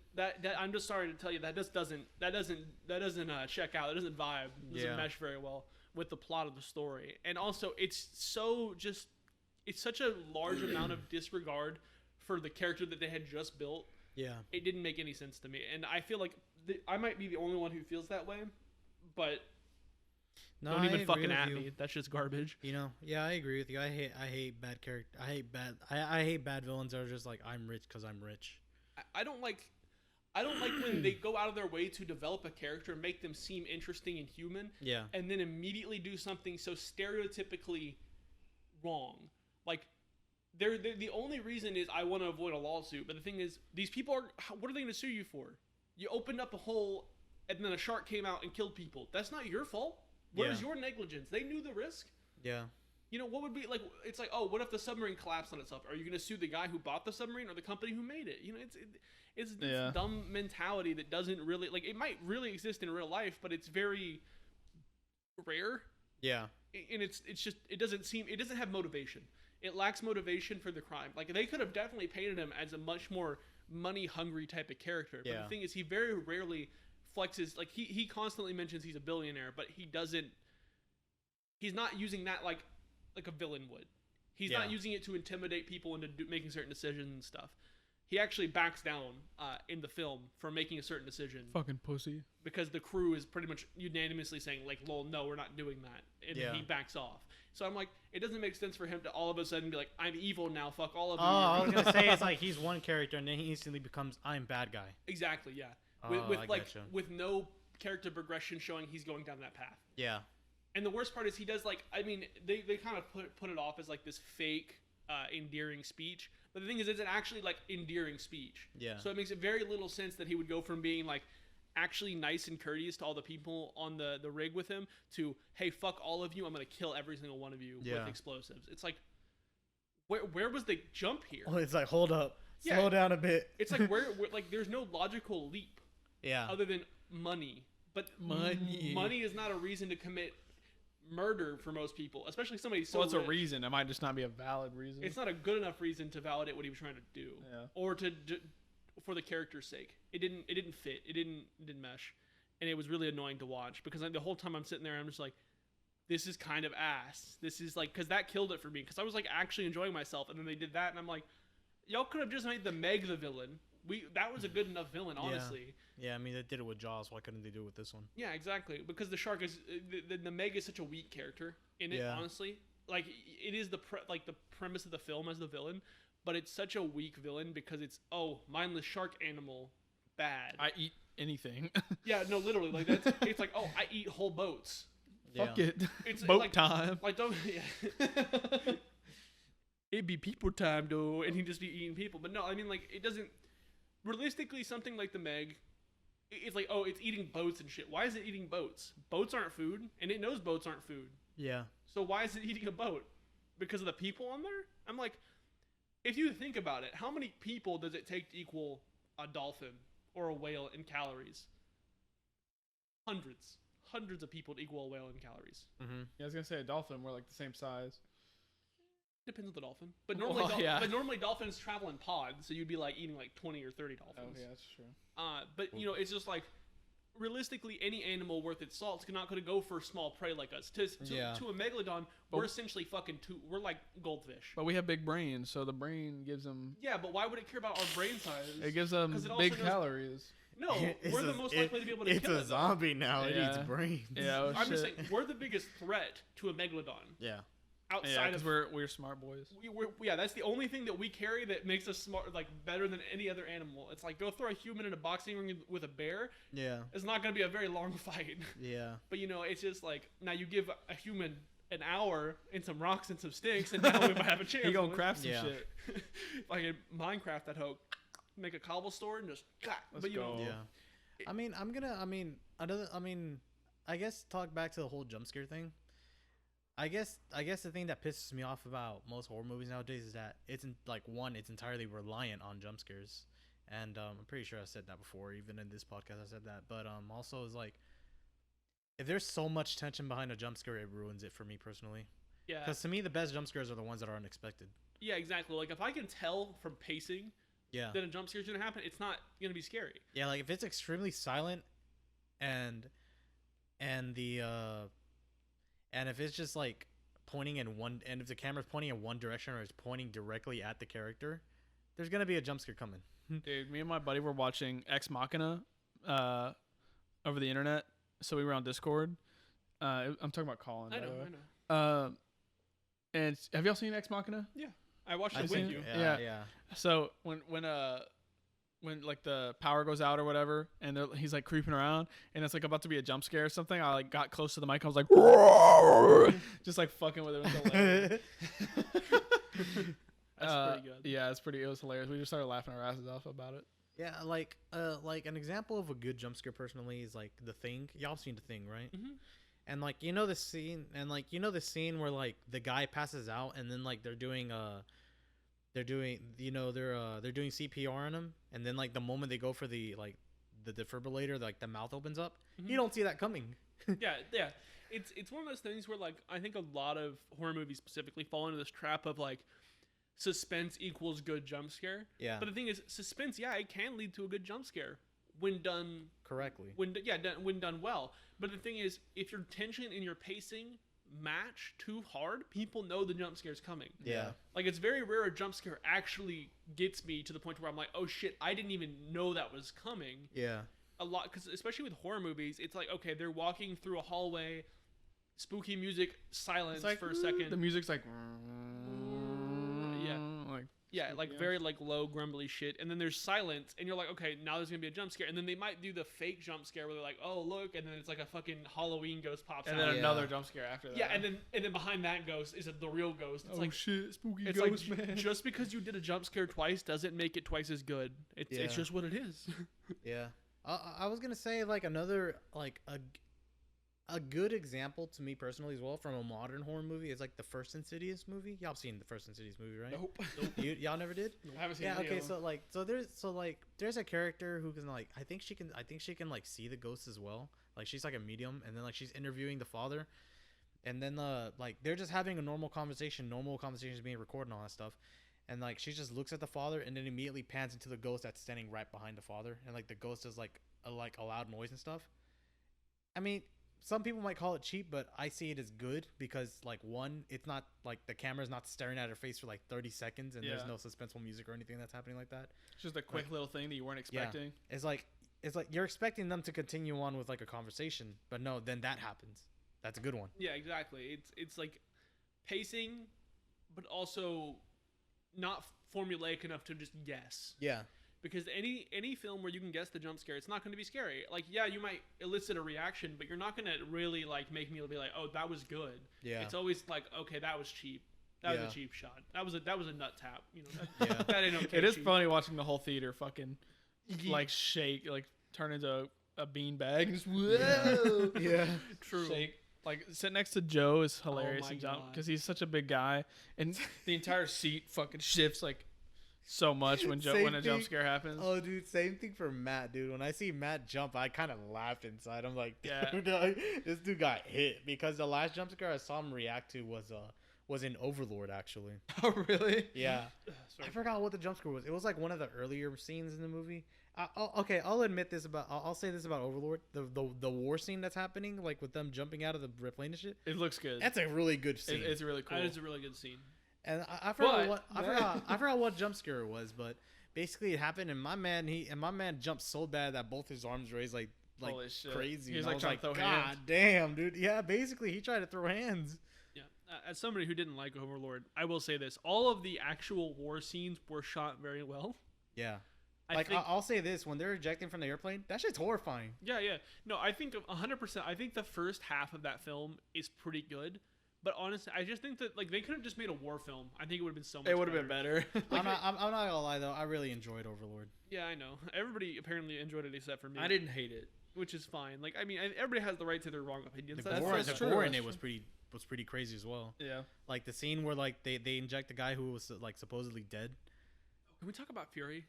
Speaker 1: I'm just sorry to tell you that doesn't check out. That doesn't vibe. It doesn't mesh very well with the plot of the story. And also it's such a large amount of disregard for the character that they had just built.
Speaker 4: Yeah.
Speaker 1: It didn't make any sense to me. And I feel like I might be the only one who feels that way, but
Speaker 4: No,
Speaker 1: don't
Speaker 4: I
Speaker 1: even
Speaker 4: agree
Speaker 1: fucking
Speaker 4: with
Speaker 1: at
Speaker 4: you.
Speaker 1: me. That's just garbage.
Speaker 4: You know, yeah, I agree with you. I hate bad character. I hate bad villains that are just like I'm rich because I'm rich.
Speaker 1: I don't like when they go out of their way to develop a character and make them seem interesting and human.
Speaker 4: Yeah.
Speaker 1: And then immediately do something so stereotypically wrong. Like they're the only reason is I want to avoid a lawsuit. But the thing is, these people are. What are they going to sue you for? You opened up a hole, and then a shark came out and killed people. That's not your fault. Where's your negligence? They knew the risk.
Speaker 4: Yeah.
Speaker 1: You know, what would be like, it's like, oh, what if the submarine collapsed on itself? Are you going to sue the guy who bought the submarine or the company who made it? You know, it's this dumb mentality that doesn't really, like, it might really exist in real life, but it's very rare.
Speaker 4: Yeah.
Speaker 1: And it doesn't have motivation. It lacks motivation for the crime. Like, they could have definitely painted him as a much more money-hungry type of character. But the thing is, he very rarely flexes, like, he constantly mentions he's a billionaire, but he's not using that like a villain would. He's not using it to intimidate people into making certain decisions and stuff. He actually backs down in the film from making a certain decision.
Speaker 2: Fucking pussy.
Speaker 1: Because the crew is pretty much unanimously saying, like, lol, no, we're not doing that. And he backs off. So I'm like, it doesn't make sense for him to all of a sudden be like, I'm evil now, fuck all of you.
Speaker 4: Oh, I was gonna say it's like he's one character and then he instantly becomes I'm bad guy.
Speaker 1: Exactly, yeah.
Speaker 4: Oh, I gotcha.
Speaker 1: With no character progression showing he's going down that path.
Speaker 4: Yeah.
Speaker 1: And the worst part is he does, like, I mean, they kind of put it off as like this fake endearing speech. But the thing is, it's an actually like endearing speech.
Speaker 4: Yeah.
Speaker 1: So it makes it very little sense that he would go from being like actually nice and courteous to all the people on the rig with him to, hey, fuck all of you, I'm gonna kill every single one of you with
Speaker 4: Yeah.
Speaker 1: explosives. It's like, where was the jump here?
Speaker 4: Well, it's like, hold up,
Speaker 1: Yeah.
Speaker 4: slow down a bit.
Speaker 1: It's like where like there's no logical leap
Speaker 4: Yeah.
Speaker 1: other than money. But money is not a reason to commit murder for most people, especially somebody so
Speaker 2: So it's a
Speaker 1: rich.
Speaker 2: reason. It might just not be a valid reason.
Speaker 1: It's not a good enough reason to validate what he was trying to do,
Speaker 2: Yeah.
Speaker 1: or for the character's sake. It didn't fit. It didn't mesh, and it was really annoying to watch because the whole time I'm sitting there, I'm just like, this is kind of ass. This is like, because that killed it for me because I was like actually enjoying myself, and then they did that, and I'm like, y'all could have just made the Meg the villain. That was a good enough villain, honestly.
Speaker 4: Yeah, I mean, they did it with Jaws. Why couldn't they do it with this one?
Speaker 1: Yeah, exactly. Because the shark is the Meg is such a weak character in it.
Speaker 4: Yeah.
Speaker 1: Honestly, like it is the premise of the film as the villain, but it's such a weak villain because it's mindless shark animal, bad.
Speaker 2: I eat anything.
Speaker 1: Yeah, no, literally, like that's it's like I eat whole boats.
Speaker 2: Fuck
Speaker 4: Yeah.
Speaker 2: it.
Speaker 1: It's
Speaker 2: Boat
Speaker 1: like,
Speaker 2: time.
Speaker 1: Like don't yeah. It'd be people time though, and he'd just be eating people. But no, I mean like it doesn't. Realistically, something like the Meg, it's like it's eating boats and shit. Why is it eating boats? Boats aren't food, and it knows boats aren't food.
Speaker 4: Yeah.
Speaker 1: So why is it eating a boat? Because of the people on there? I'm like, if you think about it, how many people does it take to equal a dolphin or a whale in calories? Hundreds of people to equal a whale in calories.
Speaker 4: Mm-hmm.
Speaker 2: Yeah, I was gonna say a dolphin. We're like the same size.
Speaker 1: Depends on the dolphin. But normally,
Speaker 2: Well, yeah.
Speaker 1: but normally dolphins travel in pods, so you'd be like eating like 20 or 30
Speaker 2: Oh
Speaker 1: dolphins.
Speaker 2: yeah, that's true.
Speaker 1: But you know, it's just like realistically, any animal worth its salt is not going to go for small prey like us. To a megalodon, we're essentially we're like goldfish.
Speaker 2: But we have big brains, so the brain gives them.
Speaker 1: Yeah, but why would it care about our brain size?
Speaker 2: It gives them
Speaker 1: 'Cause it also
Speaker 2: big
Speaker 1: knows-
Speaker 2: calories.
Speaker 1: No, we're the most likely to be able to
Speaker 4: It's
Speaker 1: kill
Speaker 4: a
Speaker 1: it. though.
Speaker 4: zombie now. It
Speaker 2: Yeah.
Speaker 4: eats brains.
Speaker 2: Yeah, oh,
Speaker 1: I'm just
Speaker 2: shit.
Speaker 1: saying, we're the biggest threat to a megalodon
Speaker 4: Yeah.
Speaker 2: Yeah,
Speaker 1: outside
Speaker 2: because
Speaker 1: of.
Speaker 2: we're smart boys.
Speaker 1: Yeah, that's the only thing that we carry that makes us smart, like better than any other animal. It's like go throw a human in a boxing ring with a bear.
Speaker 4: Yeah.
Speaker 1: It's not going to be a very long fight.
Speaker 4: Yeah.
Speaker 1: But you know, it's just like now you give a human an hour and some rocks and some sticks, and now we might have a chance.
Speaker 2: He gonna craft some
Speaker 4: Yeah.
Speaker 2: shit.
Speaker 1: Like in Minecraft, that hoe make a cobblestone and just.
Speaker 2: Let's
Speaker 1: but you
Speaker 2: go.
Speaker 1: know,
Speaker 4: Yeah. I guess talk back to the whole jump scare thing. I guess the thing that pisses me off about most horror movies nowadays is that it's entirely reliant on jump scares, and I'm pretty sure I said that before, even in this podcast I said that. But also is like, if there's so much tension behind a jump scare, it ruins it for me personally.
Speaker 1: yeah,
Speaker 4: Because to me, the best jump scares are the ones that are unexpected.
Speaker 1: yeah, exactly. Like if I can tell from pacing
Speaker 4: Yeah.
Speaker 1: that a jump scare is gonna happen, it's not gonna be scary.
Speaker 4: Yeah, like if it's extremely silent, and if it's just like pointing in one, and if the camera's pointing in one direction or it's pointing directly at the character, there's gonna be a jump scare coming.
Speaker 2: Dude, me and my buddy were watching Ex Machina over the internet. So we were on Discord. I'm talking about Colin.
Speaker 1: I
Speaker 2: by the
Speaker 1: know,
Speaker 2: way.
Speaker 1: I know.
Speaker 2: And have y'all seen Ex Machina?
Speaker 1: Yeah, I watched
Speaker 4: I've
Speaker 1: it with
Speaker 4: seen-
Speaker 1: you.
Speaker 4: Yeah.
Speaker 2: So when like the power goes out or whatever, and he's like creeping around, and it's like about to be a jump scare or something, I like got close to the mic. I was like, just like fucking with it.
Speaker 1: That's pretty good.
Speaker 2: Yeah, it was hilarious. We just started laughing our asses off about it.
Speaker 4: Yeah, like an example of a good jump scare personally is like The Thing. Y'all have seen The Thing, right?
Speaker 1: Mm-hmm.
Speaker 4: And like the scene, where like the guy passes out, and then like they're doing CPR on him, and then like the moment they go for the defibrillator, like the mouth opens up.
Speaker 1: Mm-hmm.
Speaker 4: You don't see that coming.
Speaker 1: yeah. It's one of those things where like I think a lot of horror movies specifically fall into this trap of like suspense equals good jump scare.
Speaker 4: Yeah.
Speaker 1: But the thing is, suspense, it can lead to a good jump scare when done
Speaker 4: Correctly.
Speaker 1: when done well. But the thing is, if your tension and your pacing match too hard, people know the jump scare is coming.
Speaker 4: Yeah.
Speaker 1: Like it's very rare a jump scare actually gets me to the point where I'm like, oh shit, I didn't even know that was coming.
Speaker 4: Yeah.
Speaker 1: A lot, because especially with horror movies, it's like, okay, they're walking through a hallway, spooky music, silence
Speaker 4: like,
Speaker 1: for a second.
Speaker 2: The music's like,
Speaker 1: Yeah. Yeah, like
Speaker 2: Yeah.
Speaker 1: very like low grumbly shit, and then there's silence, and you're like, okay, now there's gonna be a jump scare, and then they might do the fake jump scare where they're like, oh look, and then it's like a fucking Halloween ghost pops
Speaker 2: And
Speaker 1: out.
Speaker 2: then
Speaker 4: Yeah.
Speaker 2: another jump scare after that.
Speaker 1: Yeah, and then behind that ghost is the real ghost. It's like
Speaker 2: shit, spooky
Speaker 1: it's like just because you did a jump scare twice doesn't make it twice as good. It's
Speaker 4: Yeah.
Speaker 1: just what it is.
Speaker 4: Yeah. I was gonna say like another like a good example to me personally as well from a modern horror movie is like the first Insidious movie. Y'all have seen the first Insidious movie, right?
Speaker 2: Nope.
Speaker 4: Y'all never did?
Speaker 2: I haven't seen
Speaker 4: Yeah.
Speaker 2: any
Speaker 4: Okay.
Speaker 2: of them.
Speaker 4: There's a character who can like I think she can like see the ghosts as well. Like she's like a medium, and then like she's interviewing the father, and then like they're just having a normal conversation. Normal conversations being recorded and all that stuff. And like she just looks at the father and then immediately pans into the ghost that's standing right behind the father, and like the ghost does like a loud noise and stuff. I mean, some people might call it cheap, but I see it as good because like one, it's not like the camera's not staring at her face for like 30 seconds and there's
Speaker 2: Yeah.
Speaker 4: no suspenseful music or anything that's happening like that.
Speaker 2: It's just a quick little thing that you weren't expecting.
Speaker 4: It's like you're expecting them to continue on with like a conversation, but no, then that happens. That's a good one.
Speaker 1: Yeah, exactly. It's like pacing, but also not formulaic enough to just guess.
Speaker 4: Yeah.
Speaker 1: Because any film where you can guess the jump scare, it's not going to be scary. Like, yeah, you might elicit a reaction, but you're not going to really like make me be like, oh, that was good.
Speaker 4: Yeah.
Speaker 1: It's always like, okay, that was cheap. That
Speaker 4: Yeah.
Speaker 1: was a cheap shot. That was a nut tap. You know,
Speaker 4: Yeah.
Speaker 1: that ain't okay.
Speaker 2: It is
Speaker 1: cheap.
Speaker 2: funny watching the whole theater fucking like shake, like turn into a bean bag. Just, whoa.
Speaker 4: Yeah.
Speaker 1: True.
Speaker 2: Shake. Like sit next to Joe is hilarious
Speaker 1: Oh my
Speaker 2: and jump
Speaker 1: God.
Speaker 2: because he's such a big guy, and the entire seat fucking shifts like so much when
Speaker 4: Same
Speaker 2: when a jump
Speaker 4: thing.
Speaker 2: scare happens.
Speaker 4: Oh, dude, same thing for Matt, dude. When I see Matt jump, I kind of laugh inside. I'm like,
Speaker 2: Yeah.
Speaker 4: dude, this dude got hit because the last jump scare I saw him react to was in Overlord, actually.
Speaker 2: Oh really?
Speaker 4: Yeah,
Speaker 1: Sorry.
Speaker 4: I forgot what the jump scare was. It was like one of the earlier scenes in the movie. Okay, I'll admit this about. I'll say this about Overlord. The war scene that's happening, like with them jumping out of the plane and shit.
Speaker 2: It looks good.
Speaker 4: That's a really good scene.
Speaker 2: It's really cool.
Speaker 1: That is a really good scene.
Speaker 4: And I forgot
Speaker 2: But-
Speaker 4: I forgot what jump scare it was, but basically it happened, and my man jumped so bad that both his arms raised like
Speaker 2: Holy shit.
Speaker 4: crazy.
Speaker 2: He was,
Speaker 4: And I
Speaker 2: like, trying to throw
Speaker 4: God
Speaker 2: hands."
Speaker 4: damn, dude. Yeah, basically he tried to throw hands.
Speaker 1: Yeah. As somebody who didn't like Overlord, I will say this: all of the actual war scenes were shot very well.
Speaker 4: Yeah.
Speaker 1: I think,
Speaker 4: I'll say this: when they're ejecting from the airplane, that shit's horrifying.
Speaker 1: yeah. No, I think 100%. I think the first half of that film is pretty good. But honestly, I just think that like they could have just made a war film. I think it would have been so much.
Speaker 2: It would have been better.
Speaker 4: I'm not gonna lie though, I really enjoyed Overlord.
Speaker 1: Yeah, I know. Everybody apparently enjoyed it except for me.
Speaker 2: I didn't hate it.
Speaker 1: which is fine. Like, I mean, everybody has the right to their wrong opinions.
Speaker 4: The
Speaker 1: That's
Speaker 4: gore,
Speaker 1: that's
Speaker 4: the
Speaker 1: true.
Speaker 4: gore in
Speaker 2: that's
Speaker 4: it was pretty crazy as well.
Speaker 2: Yeah.
Speaker 4: Like the scene where like they inject the guy who was like supposedly dead.
Speaker 1: Can we talk about Fury?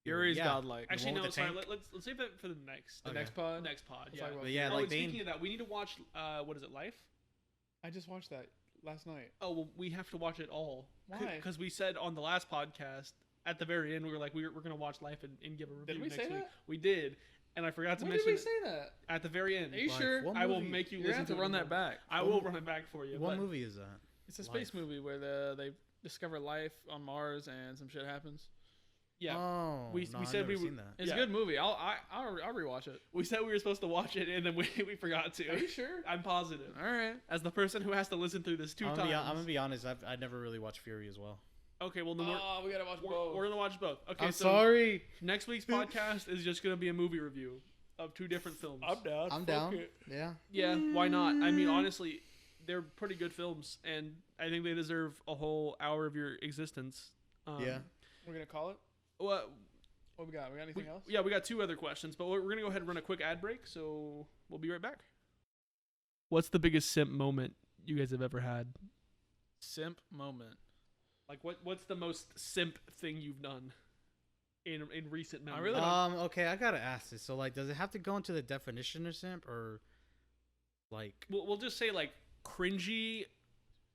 Speaker 2: Fury's
Speaker 4: Yeah.
Speaker 2: godlike.
Speaker 4: The
Speaker 1: Actually,
Speaker 4: one
Speaker 1: no.
Speaker 4: with the
Speaker 1: Sorry.
Speaker 4: tank?
Speaker 1: Let's save that for the next.
Speaker 2: The
Speaker 4: Okay.
Speaker 2: next pod.
Speaker 1: Next pod.
Speaker 2: Let's
Speaker 1: Yeah.
Speaker 2: talk about
Speaker 4: But yeah,
Speaker 1: Oh,
Speaker 4: like
Speaker 1: and
Speaker 4: they
Speaker 1: speaking of that, we need to watch. What is it? Life.
Speaker 2: I just watched that last night.
Speaker 1: Oh well, we have to watch it all.
Speaker 2: Why?
Speaker 1: Because we said on the last podcast at the very end we were like we're gonna watch Life and give a review
Speaker 2: we
Speaker 1: next
Speaker 2: say
Speaker 1: week.
Speaker 2: that?
Speaker 1: We did, and I forgot to
Speaker 2: When did
Speaker 1: mention
Speaker 2: we
Speaker 1: it
Speaker 2: say that?
Speaker 1: at the very end.
Speaker 2: Are you
Speaker 4: Like,
Speaker 2: sure?
Speaker 4: what
Speaker 1: I will
Speaker 4: movie-
Speaker 1: make you
Speaker 2: You're gonna
Speaker 1: listen
Speaker 2: have to run
Speaker 1: it.
Speaker 2: that back.
Speaker 1: I will run it back for you.
Speaker 4: What
Speaker 1: but
Speaker 4: movie is that?
Speaker 2: It's a space
Speaker 4: Life.
Speaker 2: movie where they discover life on Mars and some shit happens.
Speaker 1: Yeah,
Speaker 4: Oh,
Speaker 1: We-
Speaker 4: no,
Speaker 1: we
Speaker 4: I've
Speaker 1: said
Speaker 4: never
Speaker 1: we
Speaker 4: seen
Speaker 1: would-
Speaker 4: that.
Speaker 2: It's
Speaker 1: Yeah.
Speaker 2: a good movie. I'll rewatch it.
Speaker 1: we said we were supposed to watch it and then we forgot to.
Speaker 2: Are you sure?
Speaker 1: I'm positive.
Speaker 2: All right.
Speaker 1: As the person who has to listen through this two
Speaker 4: I'm
Speaker 1: times.
Speaker 4: gonna be honest. I never really watched Fury as well.
Speaker 1: Okay, well then
Speaker 2: Oh, we gotta watch
Speaker 1: we're
Speaker 2: both.
Speaker 1: gonna watch both. Okay,
Speaker 4: I'm
Speaker 1: so
Speaker 4: sorry.
Speaker 1: next week's podcast is just gonna be a movie review of two different films.
Speaker 2: down.
Speaker 4: I'm
Speaker 2: Fuck
Speaker 4: down.
Speaker 2: it.
Speaker 4: Yeah.
Speaker 1: Yeah, why not? I mean, honestly, they're pretty good films, and I think they deserve a whole hour of your existence.
Speaker 4: Yeah.
Speaker 2: We're gonna call it.
Speaker 1: Well,
Speaker 2: What we got? We got anything else?
Speaker 1: yeah, we got two other questions, but we're gonna go ahead and run a quick ad break, so we'll be right back. What's the biggest simp moment you guys have ever had?
Speaker 2: Simp moment.
Speaker 1: Like, what's the most simp thing you've done in recent memory?
Speaker 2: really don't-
Speaker 4: Okay, I gotta ask this. So, like, does it have to go into the definition of simp, or like?
Speaker 1: We'll just say like cringy.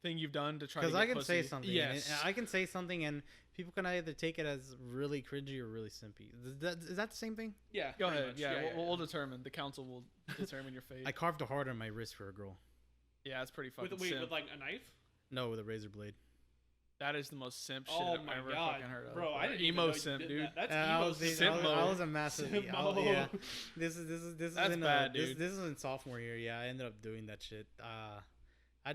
Speaker 2: Thing you've done to try to
Speaker 4: Because
Speaker 2: get
Speaker 4: I can
Speaker 2: pussy.
Speaker 4: say something.
Speaker 1: Yes.
Speaker 4: And I can say something, and people can either take it as really cringy or really simpy. Is that the same thing?
Speaker 1: Yeah,
Speaker 2: Go
Speaker 1: pretty
Speaker 2: ahead.
Speaker 1: much.
Speaker 2: Yeah, we'll determine. The council will determine your fate.
Speaker 4: I carved a heart on my wrist for a girl.
Speaker 2: Yeah, it's pretty fucking
Speaker 1: with wait,
Speaker 2: simp.
Speaker 1: with like a knife.
Speaker 4: No, with a razor blade.
Speaker 2: That is the most simp shit
Speaker 1: Oh
Speaker 2: I've
Speaker 1: my
Speaker 2: ever
Speaker 1: God,
Speaker 2: fucking heard of.
Speaker 1: bro! I didn't even
Speaker 2: emo
Speaker 1: know you
Speaker 2: simp,
Speaker 1: did
Speaker 2: dude.
Speaker 1: that. That's
Speaker 4: I
Speaker 1: emo
Speaker 4: was,
Speaker 1: simp.
Speaker 2: mode.
Speaker 4: I was a massive.
Speaker 1: Simp
Speaker 4: Yeah.
Speaker 1: mode.
Speaker 4: This is
Speaker 2: That's
Speaker 4: in
Speaker 2: bad,
Speaker 4: this
Speaker 2: dude.
Speaker 4: is in sophomore year. Yeah, I ended up doing that shit. I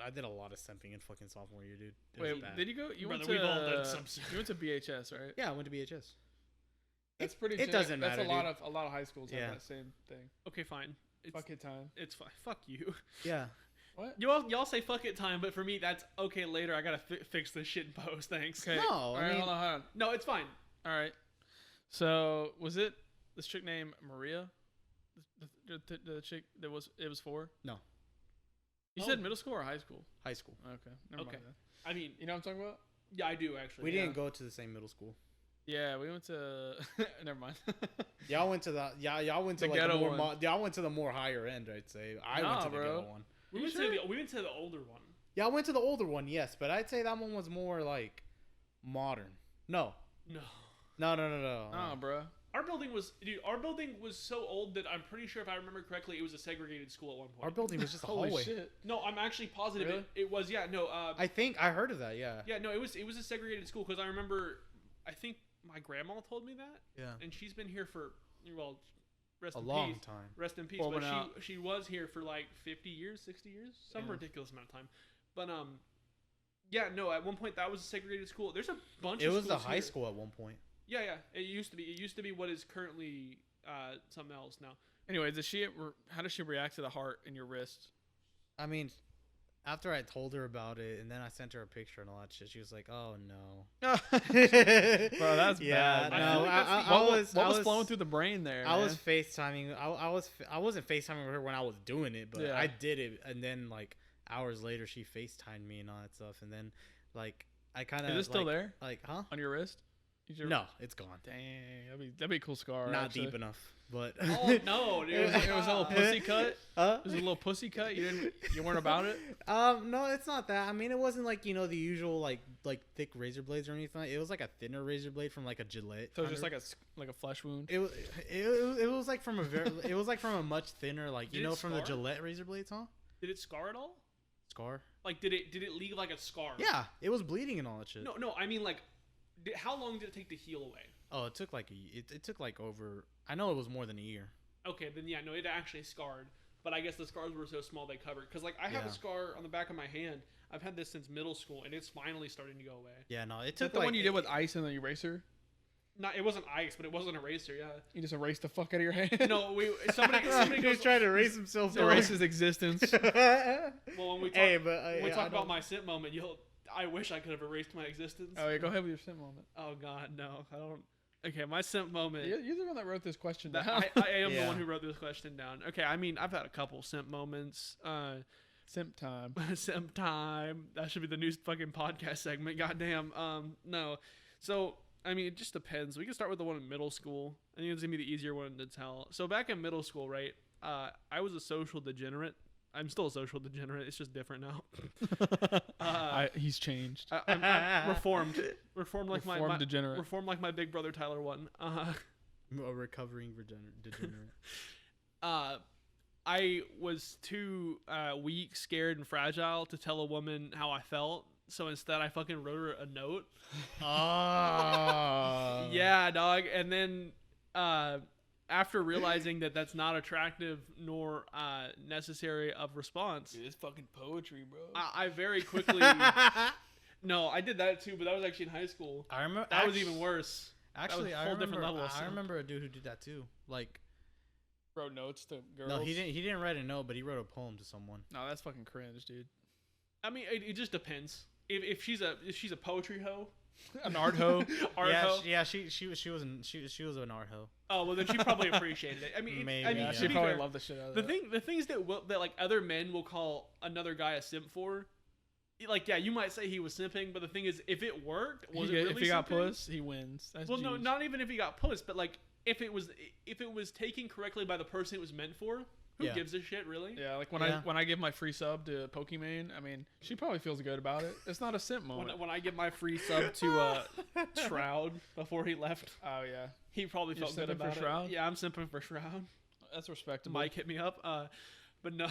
Speaker 4: did a lot of simping in fucking sophomore year, dude. It was
Speaker 2: Wait,
Speaker 4: bad.
Speaker 2: did you go? You
Speaker 1: Brother,
Speaker 2: went to.
Speaker 1: we've all done some
Speaker 2: You went to BHS, right?
Speaker 4: Yeah, I went to BHS.
Speaker 2: That's pretty.
Speaker 4: It doesn't matter,
Speaker 2: That's a lot of high schools
Speaker 4: Yeah.
Speaker 2: have that same thing.
Speaker 1: Okay, fine. It's
Speaker 2: Fuck it time.
Speaker 1: It's fine. Fuck you.
Speaker 4: Yeah.
Speaker 2: What?
Speaker 1: Y'all say fuck it time, but for me that's okay. Later, I gotta fix this shit in post. Thanks.
Speaker 2: Okay.
Speaker 4: No,
Speaker 2: All
Speaker 4: I
Speaker 2: right,
Speaker 4: mean-
Speaker 2: hold on.
Speaker 1: No, it's fine.
Speaker 2: All right. So was it this chick named Maria? The chick that was for?
Speaker 4: No.
Speaker 2: You
Speaker 1: Oh.
Speaker 2: said middle school or high school?
Speaker 4: High school.
Speaker 2: Okay. Never
Speaker 1: Okay.
Speaker 2: mind that.
Speaker 1: I mean,
Speaker 2: You know what I'm talking about?
Speaker 1: yeah, I do actually.
Speaker 4: We
Speaker 1: yeah.
Speaker 4: didn't go to the same middle school.
Speaker 2: Yeah, we went to. Never mind.
Speaker 4: Y'all went to y'all went to
Speaker 2: The
Speaker 4: like a
Speaker 2: ghetto
Speaker 4: more
Speaker 2: one.
Speaker 4: y'all went to the more higher end, I'd say. I went
Speaker 2: Nah,
Speaker 4: to the
Speaker 2: bro.
Speaker 4: ghetto one.
Speaker 1: We
Speaker 2: You
Speaker 1: went,
Speaker 2: sure?
Speaker 1: we went to the older one.
Speaker 4: Y'all went to the older one, yes, but I'd say that one was more like modern. No.
Speaker 1: No.
Speaker 4: No.
Speaker 2: Nah, bro.
Speaker 1: Our building was so old that I'm pretty sure if I remember correctly, it was a segregated school at one point.
Speaker 4: Our building was just a
Speaker 2: Holy
Speaker 4: hallway.
Speaker 2: shit.
Speaker 1: No, I'm actually positive
Speaker 2: Really?
Speaker 1: it was. Yeah, no.
Speaker 4: I think I heard of that, yeah.
Speaker 1: Yeah, no, it was a segregated school because I remember. I think my grandma told me that,
Speaker 4: Yeah.
Speaker 1: and she's been here for rest
Speaker 4: A
Speaker 1: in
Speaker 4: long
Speaker 1: peace.
Speaker 4: time.
Speaker 1: Rest in peace.
Speaker 2: Well,
Speaker 1: but
Speaker 2: when
Speaker 1: she was here for like 50 years, 60 years, some
Speaker 4: Yeah.
Speaker 1: ridiculous amount of time. But yeah, no. At one point, that was a segregated school. There's a bunch.
Speaker 4: It
Speaker 1: of
Speaker 4: was the
Speaker 1: schools
Speaker 4: high
Speaker 1: here.
Speaker 4: school at one point.
Speaker 1: Yeah. It used to be. It used to be what is currently something else now.
Speaker 2: Anyway, how does she react to the heart in your wrist?
Speaker 4: I mean, after I told her about it and then I sent her a picture and all that shit, she was like, "Oh no."
Speaker 2: Bro, that's
Speaker 4: yeah,
Speaker 2: bad.
Speaker 1: I
Speaker 4: no,
Speaker 1: feel like that's
Speaker 4: I,
Speaker 1: the-
Speaker 4: I
Speaker 2: What
Speaker 4: was
Speaker 2: what
Speaker 4: I
Speaker 2: was flowing through the brain there?
Speaker 4: I was
Speaker 2: man?
Speaker 4: FaceTiming. I wasn't FaceTiming with her when I was doing it, but
Speaker 2: Yeah.
Speaker 4: I did it, and then like hours later, she FaceTimed me and all that stuff, and then like I kind of.
Speaker 2: Is it still there?
Speaker 4: Like, huh?
Speaker 2: On your wrist?
Speaker 4: No, it's gone.
Speaker 2: Dang, that'd be a cool scar.
Speaker 4: Not
Speaker 2: actually.
Speaker 4: deep enough, but.
Speaker 1: Oh no, dude!
Speaker 2: It was a little pussy cut.
Speaker 4: Huh?
Speaker 2: It was a little pussy cut. You weren't about it.
Speaker 4: No, it's not that. I mean, it wasn't like the usual like thick razor blades or anything. It was like a thinner razor blade from like a Gillette.
Speaker 2: So it was
Speaker 4: kind
Speaker 2: just
Speaker 4: of.
Speaker 2: like a flesh wound.
Speaker 4: It was like from a very it was like from a much thinner like
Speaker 1: Did it
Speaker 4: from the
Speaker 1: scar?
Speaker 4: Gillette razor blades, huh?
Speaker 1: Did it scar at all?
Speaker 4: Scar.
Speaker 1: Like, did it leave like a scar?
Speaker 4: Yeah, it was bleeding and all that shit.
Speaker 1: No. I mean, like, how long did it take to heal away?
Speaker 4: Oh, it took like it took like over. I know it was more than a year.
Speaker 1: Okay, then yeah, no, it actually scarred. But I guess the scars were so small they covered. Because like I have
Speaker 4: Yeah.
Speaker 1: a scar on the back of my hand. I've had this since middle school, and it's finally starting to go away.
Speaker 4: Yeah, no, it
Speaker 2: Is that
Speaker 4: took
Speaker 2: the
Speaker 4: like
Speaker 2: one you did with ice and the eraser?
Speaker 1: Not, it wasn't ice, but it was an eraser. Yeah.
Speaker 2: You just erased the fuck out of your hand.
Speaker 1: No, somebody goes.
Speaker 4: trying to erase himself.
Speaker 2: erase his existence.
Speaker 1: Well, when we talk,
Speaker 4: Hey, but
Speaker 1: when we
Speaker 4: I
Speaker 1: talk about
Speaker 4: don't-
Speaker 1: my simp moment, I wish I could have erased my existence.
Speaker 2: Oh yeah, go ahead with your sim moment.
Speaker 1: Oh God, no, I don't. Okay, my simp moment.
Speaker 2: You're the one that wrote this question down.
Speaker 1: I am the
Speaker 4: Yeah.
Speaker 1: one who wrote this question down. Okay, I mean, I've had a couple simp moments.
Speaker 2: Simp time.
Speaker 1: Simp time. That should be the new fucking podcast segment. Goddamn. No. So, I mean, it just depends. We can start with the one in middle school. I think it's gonna be the easier one to tell. So back in middle school, right? I was a social degenerate. I'm still a social degenerate. It's just different now.
Speaker 2: He's changed.
Speaker 1: I'm reformed like
Speaker 2: Reformed
Speaker 1: my
Speaker 2: degenerate.
Speaker 1: reformed like my big brother Tyler one.
Speaker 4: A recovering degenerate.
Speaker 1: I was too weak, scared, and fragile to tell a woman how I felt. So instead, I fucking wrote her a note.
Speaker 4: Oh.
Speaker 1: Yeah, dog. And then after realizing that that's not attractive nor necessary of response,
Speaker 2: Dude, it's fucking poetry, bro.
Speaker 1: I very quickly. No, I did that too, but that was actually in high school.
Speaker 4: I remember
Speaker 1: That was even worse.
Speaker 4: Actually,
Speaker 1: a
Speaker 4: I
Speaker 1: whole
Speaker 4: remember.
Speaker 1: different level of
Speaker 4: I
Speaker 1: simp.
Speaker 4: remember a dude who did that too. Like,
Speaker 2: Wrote notes to girls.
Speaker 4: no, he didn't. He didn't write a note, but he wrote a poem to someone.
Speaker 2: No, that's fucking cringe, dude.
Speaker 1: I mean, it just depends. If she's a poetry hoe,
Speaker 2: An art hoe.
Speaker 1: art hoe.
Speaker 4: She was an art hoe.
Speaker 1: Oh well, then she probably appreciated it. I mean,
Speaker 4: Maybe,
Speaker 1: I mean,
Speaker 4: yeah.
Speaker 1: to
Speaker 2: She
Speaker 1: be
Speaker 2: probably
Speaker 1: fair,
Speaker 2: loved the shit out of
Speaker 1: the
Speaker 2: that.
Speaker 1: thing that like other men will call another guy a simp for. Like, yeah, you might say he was simping, but the thing is, if it worked, was it really
Speaker 2: if he got
Speaker 1: simping?
Speaker 2: puss, he wins. That's
Speaker 1: Well, no,
Speaker 2: G's.
Speaker 1: not even if he got puss, but like if it was taken correctly by the person it was meant for, who
Speaker 4: Yeah.
Speaker 1: gives a shit, really?
Speaker 2: Yeah, like when
Speaker 4: Yeah.
Speaker 2: I give my free sub to Pokimane, I mean, she probably feels good about it. It's not a simp moment.
Speaker 1: When I give my free sub to Shroud before he left,
Speaker 2: Oh yeah,
Speaker 1: he probably
Speaker 2: You're
Speaker 1: felt good
Speaker 2: simping for
Speaker 1: about it.
Speaker 2: Shroud?
Speaker 1: Yeah, I'm simping for Shroud.
Speaker 2: that's respectable.
Speaker 1: Mike hit me up. But no,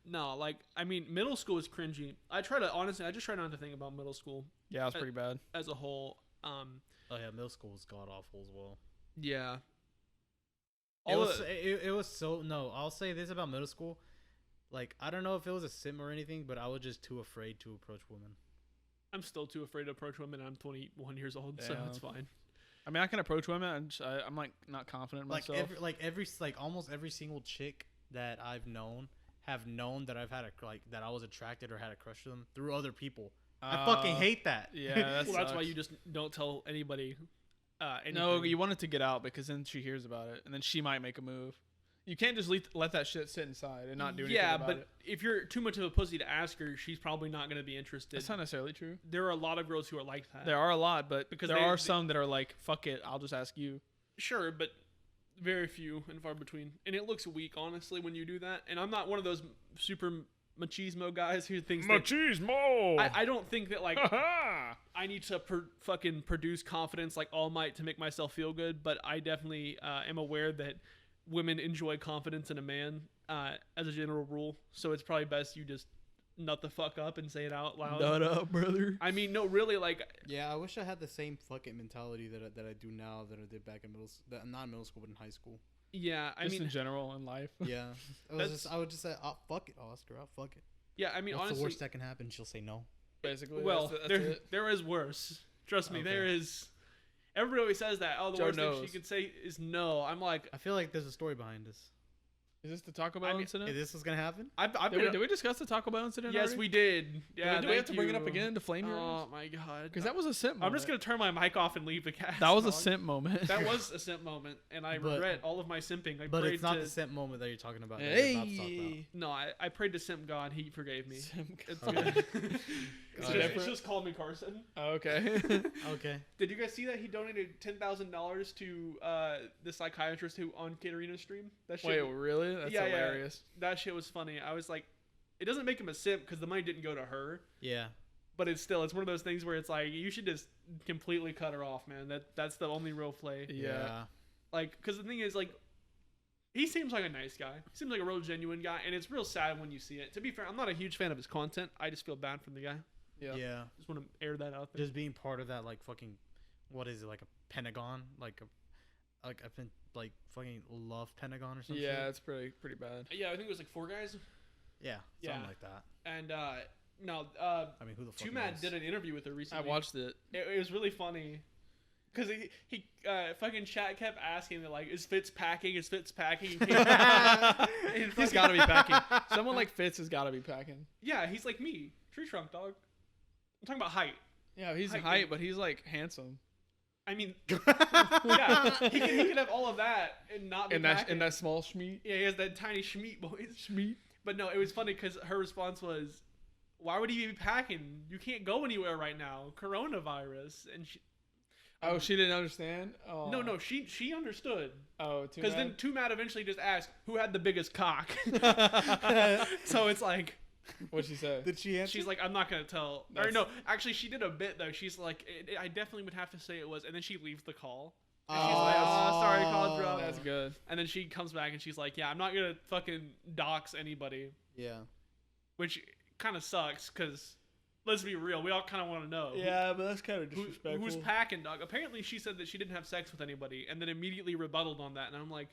Speaker 1: no. Like, I mean, middle school is cringy. I just try not to think about middle school
Speaker 2: Yeah, it's pretty bad.
Speaker 1: as a whole.
Speaker 4: Oh yeah, middle school was god awful as well.
Speaker 1: Yeah.
Speaker 4: It was so no. I'll say this about middle school. Like, I don't know if it was a sim or anything, but I was just too afraid to approach women.
Speaker 1: I'm still too afraid to approach women. I'm 21 years old, so
Speaker 2: Yeah.
Speaker 1: it's fine.
Speaker 2: I mean, I can approach women. I'm like not confident in
Speaker 4: Like
Speaker 2: myself.
Speaker 4: almost every single chick that I've known have known that I've had that I was attracted or had a crush to them through other people. I fucking hate that.
Speaker 2: Yeah, that
Speaker 1: Well, that's why
Speaker 2: sucks.
Speaker 1: you just don't tell anybody. Anything.
Speaker 2: No, you want it to get out because then she hears about it and then she might make a move. You can't just let that shit sit inside and not do anything
Speaker 1: Yeah,
Speaker 2: about
Speaker 1: but
Speaker 2: it.
Speaker 1: if you're too much of a pussy to ask her, she's probably not going to be interested.
Speaker 2: That's not necessarily true.
Speaker 1: There are a lot of girls who are like that.
Speaker 2: There are a lot, but
Speaker 1: Because
Speaker 2: there
Speaker 1: they-
Speaker 2: are
Speaker 1: they-
Speaker 2: some that are like, fuck it, I'll just ask you.
Speaker 1: Sure, but very few and far between. And it looks weak, honestly, when you do that. And I'm not one of those super machismo guys who thinks that...
Speaker 2: Machismo!
Speaker 1: I don't think that, like,
Speaker 2: Ha
Speaker 1: I need to fucking produce confidence like All Might to make myself feel good, but I definitely am aware that women enjoy confidence in a man as a general rule. So it's probably best you just nut the fuck up and say it out loud.
Speaker 2: Nut up, brother.
Speaker 1: I mean, no, really, like...
Speaker 4: Yeah, I wish I had the same fucking mentality that I do now that I did back in not middle school, but in high school.
Speaker 1: Yeah, I
Speaker 2: Just
Speaker 1: mean...
Speaker 2: in general in life.
Speaker 4: Yeah, I would just say, oh, fuck it, Oscar, I'll fuck it.
Speaker 1: Yeah, I mean,
Speaker 4: What's the
Speaker 1: honestly...
Speaker 4: worst that can happen? She'll say no.
Speaker 2: Basically.
Speaker 1: Well,
Speaker 2: that's it.
Speaker 1: there is worse. Trust me,
Speaker 4: Okay.
Speaker 1: there is... Everybody always says that. Oh, the
Speaker 2: Joe
Speaker 1: worst
Speaker 2: knows.
Speaker 1: thing she could say is no. I'm like...
Speaker 4: I feel like there's a story behind this.
Speaker 2: Is this the Taco Bell
Speaker 1: I mean,
Speaker 2: incident?
Speaker 4: If this was gonna happen,
Speaker 1: I've
Speaker 2: Did we discuss the Taco Bell incident
Speaker 1: Yes,
Speaker 2: already?
Speaker 1: we did. Yeah,
Speaker 2: do we have
Speaker 1: thank
Speaker 2: to bring it up
Speaker 1: you.
Speaker 2: again to flame your
Speaker 1: Oh, my God.
Speaker 2: Because that was a simp
Speaker 1: I'm
Speaker 2: moment.
Speaker 1: just going to turn my mic off and leave the cast.
Speaker 2: That was a
Speaker 1: dog.
Speaker 2: simp moment.
Speaker 1: That was a simp moment, and I
Speaker 4: But-
Speaker 1: regret all of my simping. I
Speaker 4: but
Speaker 1: prayed
Speaker 4: it's not
Speaker 1: to,
Speaker 4: the simp moment that you're talking about. That you're about to talk about.
Speaker 2: Hey!
Speaker 1: No, I prayed to simp God. He forgave me.
Speaker 2: Simp
Speaker 1: It's
Speaker 2: God.
Speaker 1: good.
Speaker 2: Okay.
Speaker 1: It's just called me Carson.
Speaker 2: Oh, okay.
Speaker 4: Okay.
Speaker 1: Did you guys see that he donated $10,000 to the psychiatrist who on Katarina's stream? That shit.
Speaker 2: Wait, really? That's
Speaker 1: Yeah, yeah.
Speaker 2: hilarious.
Speaker 1: That shit was funny. I was like, it doesn't make him a simp because the money didn't go to her,
Speaker 4: Yeah.
Speaker 1: but it's one of those things where it's like you should just completely cut her off, man. That's the only real play.
Speaker 2: Yeah.
Speaker 1: Like, because the thing is, like, he seems like a nice guy. He seems like a real genuine guy, and it's real sad when you see it. To be fair, I'm not a huge fan of his content. I just feel bad for the guy.
Speaker 2: Yeah.
Speaker 4: Yeah.
Speaker 1: Just want to air that out there.
Speaker 4: Just being part of that, like, fucking, what is it, like a Pentagon, like fucking love Pentagon or something.
Speaker 2: Yeah, it's pretty bad.
Speaker 1: Yeah, I think it was like 4 guys.
Speaker 4: Yeah.
Speaker 1: Yeah.
Speaker 4: Something like that.
Speaker 1: And no,
Speaker 4: I mean, who the fuck
Speaker 1: Two Mad
Speaker 4: knows?
Speaker 1: did an interview with her
Speaker 2: I
Speaker 1: recently.
Speaker 2: watched it.
Speaker 1: It was really funny. Because he fucking chat kept asking, like, is Fitz packing? Is Fitz packing? And
Speaker 2: He's got to be packing. Someone like Fitz has got to be packing.
Speaker 1: Yeah, he's like me. Tree trunk, dog. I'm talking about height.
Speaker 2: Yeah, he's
Speaker 1: Height,
Speaker 2: height,
Speaker 1: dude.
Speaker 2: but he's like handsome.
Speaker 1: I mean, yeah, he could have all of that and not be
Speaker 2: And
Speaker 1: packing.
Speaker 2: that small schmeat.
Speaker 1: Yeah, he has that tiny schmeat, boys.
Speaker 2: Schmeat.
Speaker 1: But no, it was funny because her response was, why would he be packing? You can't go anywhere right now. Coronavirus. And she...
Speaker 2: Oh, she didn't understand? Oh.
Speaker 1: No, she understood.
Speaker 2: Oh,
Speaker 1: Because then Too Mad eventually just asked, who had the biggest cock? So it's like,
Speaker 2: What'd she say?
Speaker 4: Did she answer?
Speaker 1: she's like, I'm not going to tell. Or
Speaker 2: That's-
Speaker 1: no, actually, she did a bit, though. She's like, I definitely would have to say it was. And then she leaves the call. And she's like, oh, sorry, call dropped.
Speaker 2: That's good.
Speaker 1: And then she comes back and she's like, yeah, I'm not going to fucking dox anybody.
Speaker 4: Yeah.
Speaker 1: Which kind of sucks because, let's be real, we all kind of want to know.
Speaker 2: Yeah, but that's kind of
Speaker 1: Who's packing, dog? Apparently, she said that she didn't have sex with anybody, and then immediately rebutted on that. And I'm like,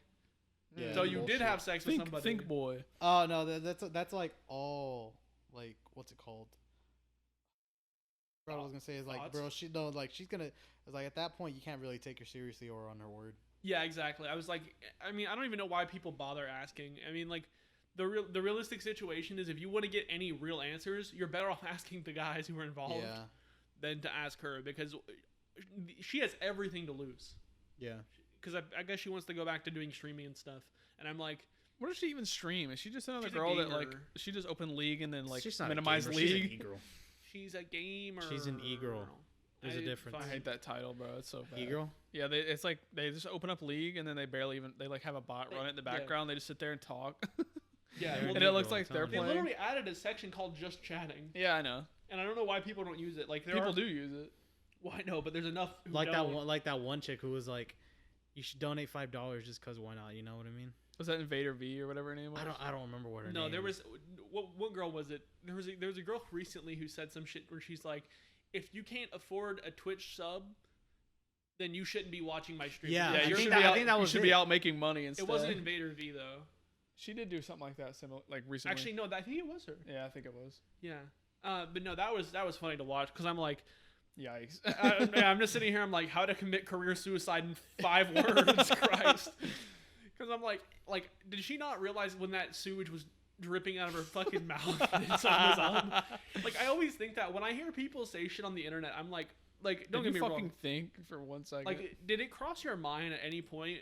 Speaker 4: Yeah.
Speaker 1: so you did have sex with
Speaker 2: think,
Speaker 1: somebody?
Speaker 2: think boy.
Speaker 4: Oh no, that's like all like what's it called? What I was gonna say is like,
Speaker 1: Thoughts?
Speaker 4: bro, she's gonna. It's like at that point you can't really take her seriously or on her word.
Speaker 1: Yeah, exactly. I was like, I mean, I don't even know why people bother asking. I mean, like, the realistic situation is if you want to get any real answers, you're better off asking the guys who are involved
Speaker 4: Yeah.
Speaker 1: than to ask her because she has everything to lose.
Speaker 4: Yeah.
Speaker 1: Because I guess she wants to go back to doing streaming and stuff. And I'm like,
Speaker 2: What does she even stream? Is she just another
Speaker 1: She's a
Speaker 2: girl that like
Speaker 1: gamer.
Speaker 2: she just open league and then like
Speaker 4: She's not a
Speaker 2: minimize
Speaker 4: gamer, she's an
Speaker 2: league?
Speaker 4: e-girl.
Speaker 1: she's a gamer.
Speaker 4: She's an e-girl. There's a difference.
Speaker 2: I hate that title, bro. It's so bad.
Speaker 4: E-girl.
Speaker 2: Yeah, it's like they just open up league and then they barely even they like have a bot run it in the
Speaker 1: Yeah.
Speaker 2: background. They just sit there and talk.
Speaker 1: Yeah,
Speaker 4: They're
Speaker 1: well,
Speaker 2: and
Speaker 4: an
Speaker 2: it looks
Speaker 4: e-girl,
Speaker 2: like
Speaker 4: I'm
Speaker 2: they're
Speaker 4: telling
Speaker 1: they
Speaker 4: you.
Speaker 2: playing.
Speaker 1: literally added a section called just chatting.
Speaker 2: Yeah, I know.
Speaker 1: And I don't know why people don't use it. Like
Speaker 2: People do use it.
Speaker 1: Well, I know, but there's enough who
Speaker 4: Like
Speaker 1: don't.
Speaker 4: that one chick who was like, you should donate $5 just cause why not? You know what I mean?
Speaker 2: Was that Invader V or whatever her name was?
Speaker 4: I don't remember what her
Speaker 1: No,
Speaker 4: name.
Speaker 1: there was what girl was it? There was a girl recently who said some shit where she's like, if you can't afford a Twitch sub, then you shouldn't be watching my stream.
Speaker 4: Yeah,
Speaker 2: Yeah,
Speaker 4: I
Speaker 2: you
Speaker 4: think
Speaker 2: should
Speaker 4: that-
Speaker 2: be
Speaker 4: I
Speaker 2: out,
Speaker 4: think that
Speaker 2: you
Speaker 4: was
Speaker 2: should
Speaker 4: it.
Speaker 2: be out making money instead.
Speaker 1: It wasn't Invader V though.
Speaker 2: She did do something like that, similar, like recently.
Speaker 1: Actually, no, I think it was her.
Speaker 2: yeah, I think it was.
Speaker 1: Yeah. But no, that was funny to watch because I'm like,
Speaker 2: Yikes.
Speaker 1: I'm just sitting here. I'm like, how to commit career suicide in 5 words, Christ. Because I'm like, did she not realize when that sewage was dripping out of her fucking mouth that something was on? Like, I always think that when I hear people say shit on the internet, I'm like, don't get me
Speaker 2: fucking
Speaker 1: wrong.
Speaker 2: think for 1 second.
Speaker 1: Like, did it cross your mind at any point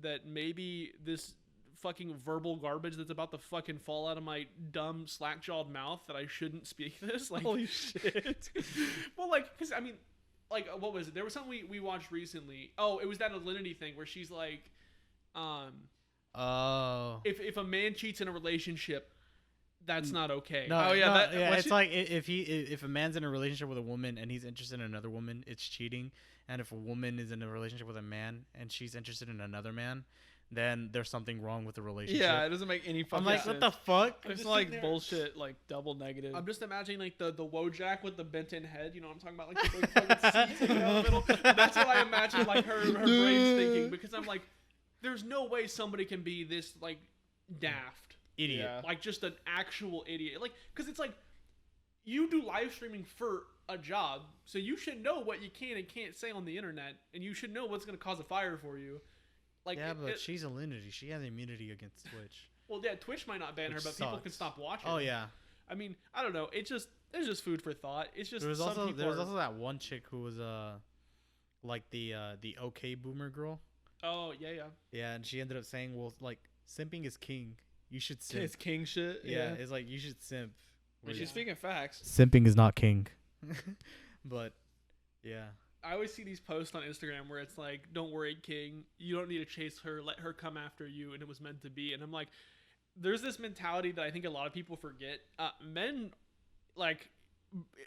Speaker 1: that maybe this fucking verbal garbage that's about to fucking fall out of my dumb slack-jawed mouth that I shouldn't speak this? Like,
Speaker 2: holy shit.
Speaker 1: well, like, because I mean, like, what was it? There was something we watched recently. Oh, it was that Alinity thing where she's like,
Speaker 4: Oh.
Speaker 1: if a man cheats in a relationship, that's not okay.
Speaker 4: No,
Speaker 2: Oh, yeah,
Speaker 4: no,
Speaker 2: that-
Speaker 4: yeah.
Speaker 2: what
Speaker 4: It's
Speaker 2: you-
Speaker 4: like if a man's in a relationship with a woman and he's interested in another woman, it's cheating. And if a woman is in a relationship with a man and she's interested in another man, then there's something wrong with the relationship.
Speaker 2: Yeah, it doesn't make any fucking
Speaker 4: I'm like,
Speaker 2: sense.
Speaker 4: what the fuck?
Speaker 2: It's
Speaker 1: just
Speaker 2: like
Speaker 1: sitting there-
Speaker 2: bullshit, like double negative.
Speaker 1: I'm just imagining like the Wojak with the bent-in head. You know what I'm talking about? Like the big fucking seat taken out the middle. That's what I imagine like her brain's thinking because I'm like, there's no way somebody can be this like daft.
Speaker 4: Idiot.
Speaker 2: Yeah.
Speaker 1: Like just an actual idiot. Like, because it's like you do live streaming for a job, so you should know what you can and can't say on the internet, and you should know what's going to cause a fire for you. Like,
Speaker 4: Yeah, but she's Alinity. She has immunity against Twitch.
Speaker 1: well, yeah, Twitch might not ban her,
Speaker 4: Which
Speaker 1: but people
Speaker 4: sucks.
Speaker 1: can stop watching.
Speaker 4: Oh yeah.
Speaker 1: I mean, I don't know. It's just food for thought. It's just
Speaker 4: There was
Speaker 1: some
Speaker 4: also
Speaker 1: people
Speaker 4: there was
Speaker 1: are-
Speaker 4: also that one chick who was like the OK boomer girl.
Speaker 1: Oh yeah.
Speaker 4: Yeah, and she ended up saying, "Well, like simping is king. You should simp."
Speaker 2: it's king shit.
Speaker 4: Yeah, it's like you should simp.
Speaker 2: And she's speaking facts.
Speaker 4: Simping is not king. But yeah.
Speaker 1: I always see these posts on Instagram where it's like, "Don't worry, King. You don't need to chase her. Let her come after you, and it was meant to be." And I'm like, there's this mentality that I think a lot of people forget. Men, like,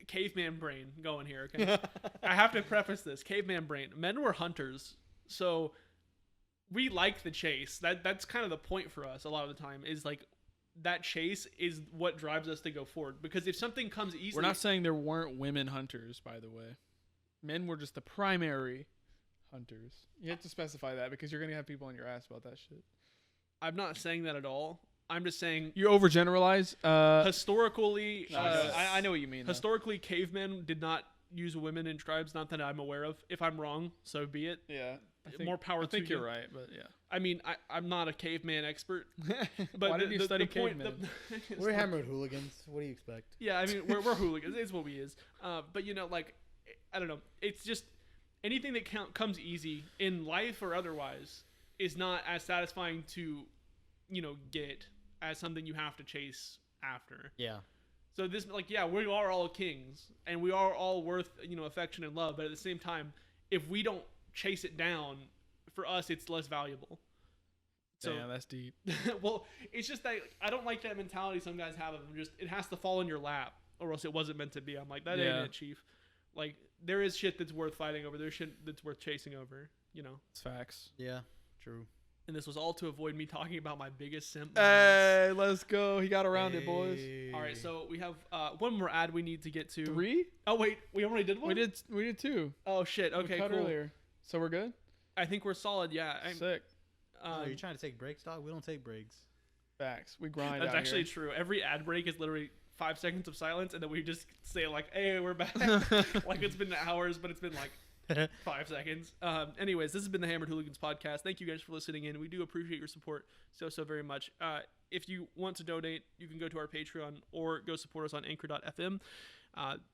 Speaker 1: caveman brain going here. Okay, I have to preface this: caveman brain. Men were hunters, so we like the chase. That's kind of the point for us. A lot of the time is like that chase is what drives us to go forward. Because if something comes easily,
Speaker 2: We're not saying there weren't women hunters, by the way. Men were just the primary hunters. You have to specify that because you're gonna have people on your ass about that shit.
Speaker 1: I'm not saying that at all. I'm just saying
Speaker 2: You overgeneralize.
Speaker 1: historically,
Speaker 2: No, I know what you mean. though.
Speaker 1: historically, cavemen did not use women in tribes. Not that I'm aware of. If I'm wrong, so be it.
Speaker 2: Yeah.
Speaker 1: More power
Speaker 2: I think
Speaker 1: to you.
Speaker 2: you're right, but yeah.
Speaker 1: I mean, I'm not a caveman expert, but
Speaker 2: Why did you study
Speaker 1: point,
Speaker 2: cavemen?
Speaker 4: We're hammered hooligans. What do you expect?
Speaker 1: yeah, I mean, we're hooligans. It's what we is. But you know, like, I don't know. It's just anything that comes easy in life or otherwise is not as satisfying to, get as something you have to chase after.
Speaker 4: Yeah.
Speaker 1: So this, like, yeah, we are all kings, and we are all worth, affection and love. But at the same time, if we don't chase it down, for us, it's less valuable. So,
Speaker 2: Damn, that's deep.
Speaker 1: well, it's just that I don't like that mentality some guys have of them. Just it has to fall in your lap, or else it wasn't meant to be. I'm like, that
Speaker 2: Yeah.
Speaker 1: ain't it, chief. Like, there is shit that's worth fighting over. There's shit that's worth chasing over.
Speaker 2: It's facts.
Speaker 4: Yeah. True.
Speaker 1: And this was all to avoid me talking about my biggest simp.
Speaker 2: Hey, let's go. He got around it, boys.
Speaker 1: All right, so we have one more ad we need to get to.
Speaker 2: 3?
Speaker 1: Oh wait, we already did one.
Speaker 2: We did 2.
Speaker 1: Oh shit.
Speaker 2: We
Speaker 1: Okay,
Speaker 2: cut
Speaker 1: cool.
Speaker 2: earlier. So we're good?
Speaker 1: I think we're solid. Yeah.
Speaker 2: Sick.
Speaker 4: Are you trying to take breaks, dog? We don't take breaks.
Speaker 2: Facts. We grind
Speaker 1: That's
Speaker 2: out
Speaker 1: actually
Speaker 2: here.
Speaker 1: true. Every ad break is literally 5 seconds of silence, and then we just say like, "Hey, we're back." Like it's been hours, but it's been like 5 seconds. Anyways, this has been the Hammered Hooligans podcast. Thank you guys for listening in. We do appreciate your support so very much. If you want to donate, you can go to our Patreon or go support us on Anchor.fm.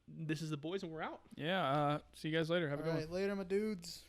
Speaker 1: This is the boys, and we're out.
Speaker 2: Yeah. See you guys later. Have a good one.
Speaker 4: Later, my dudes.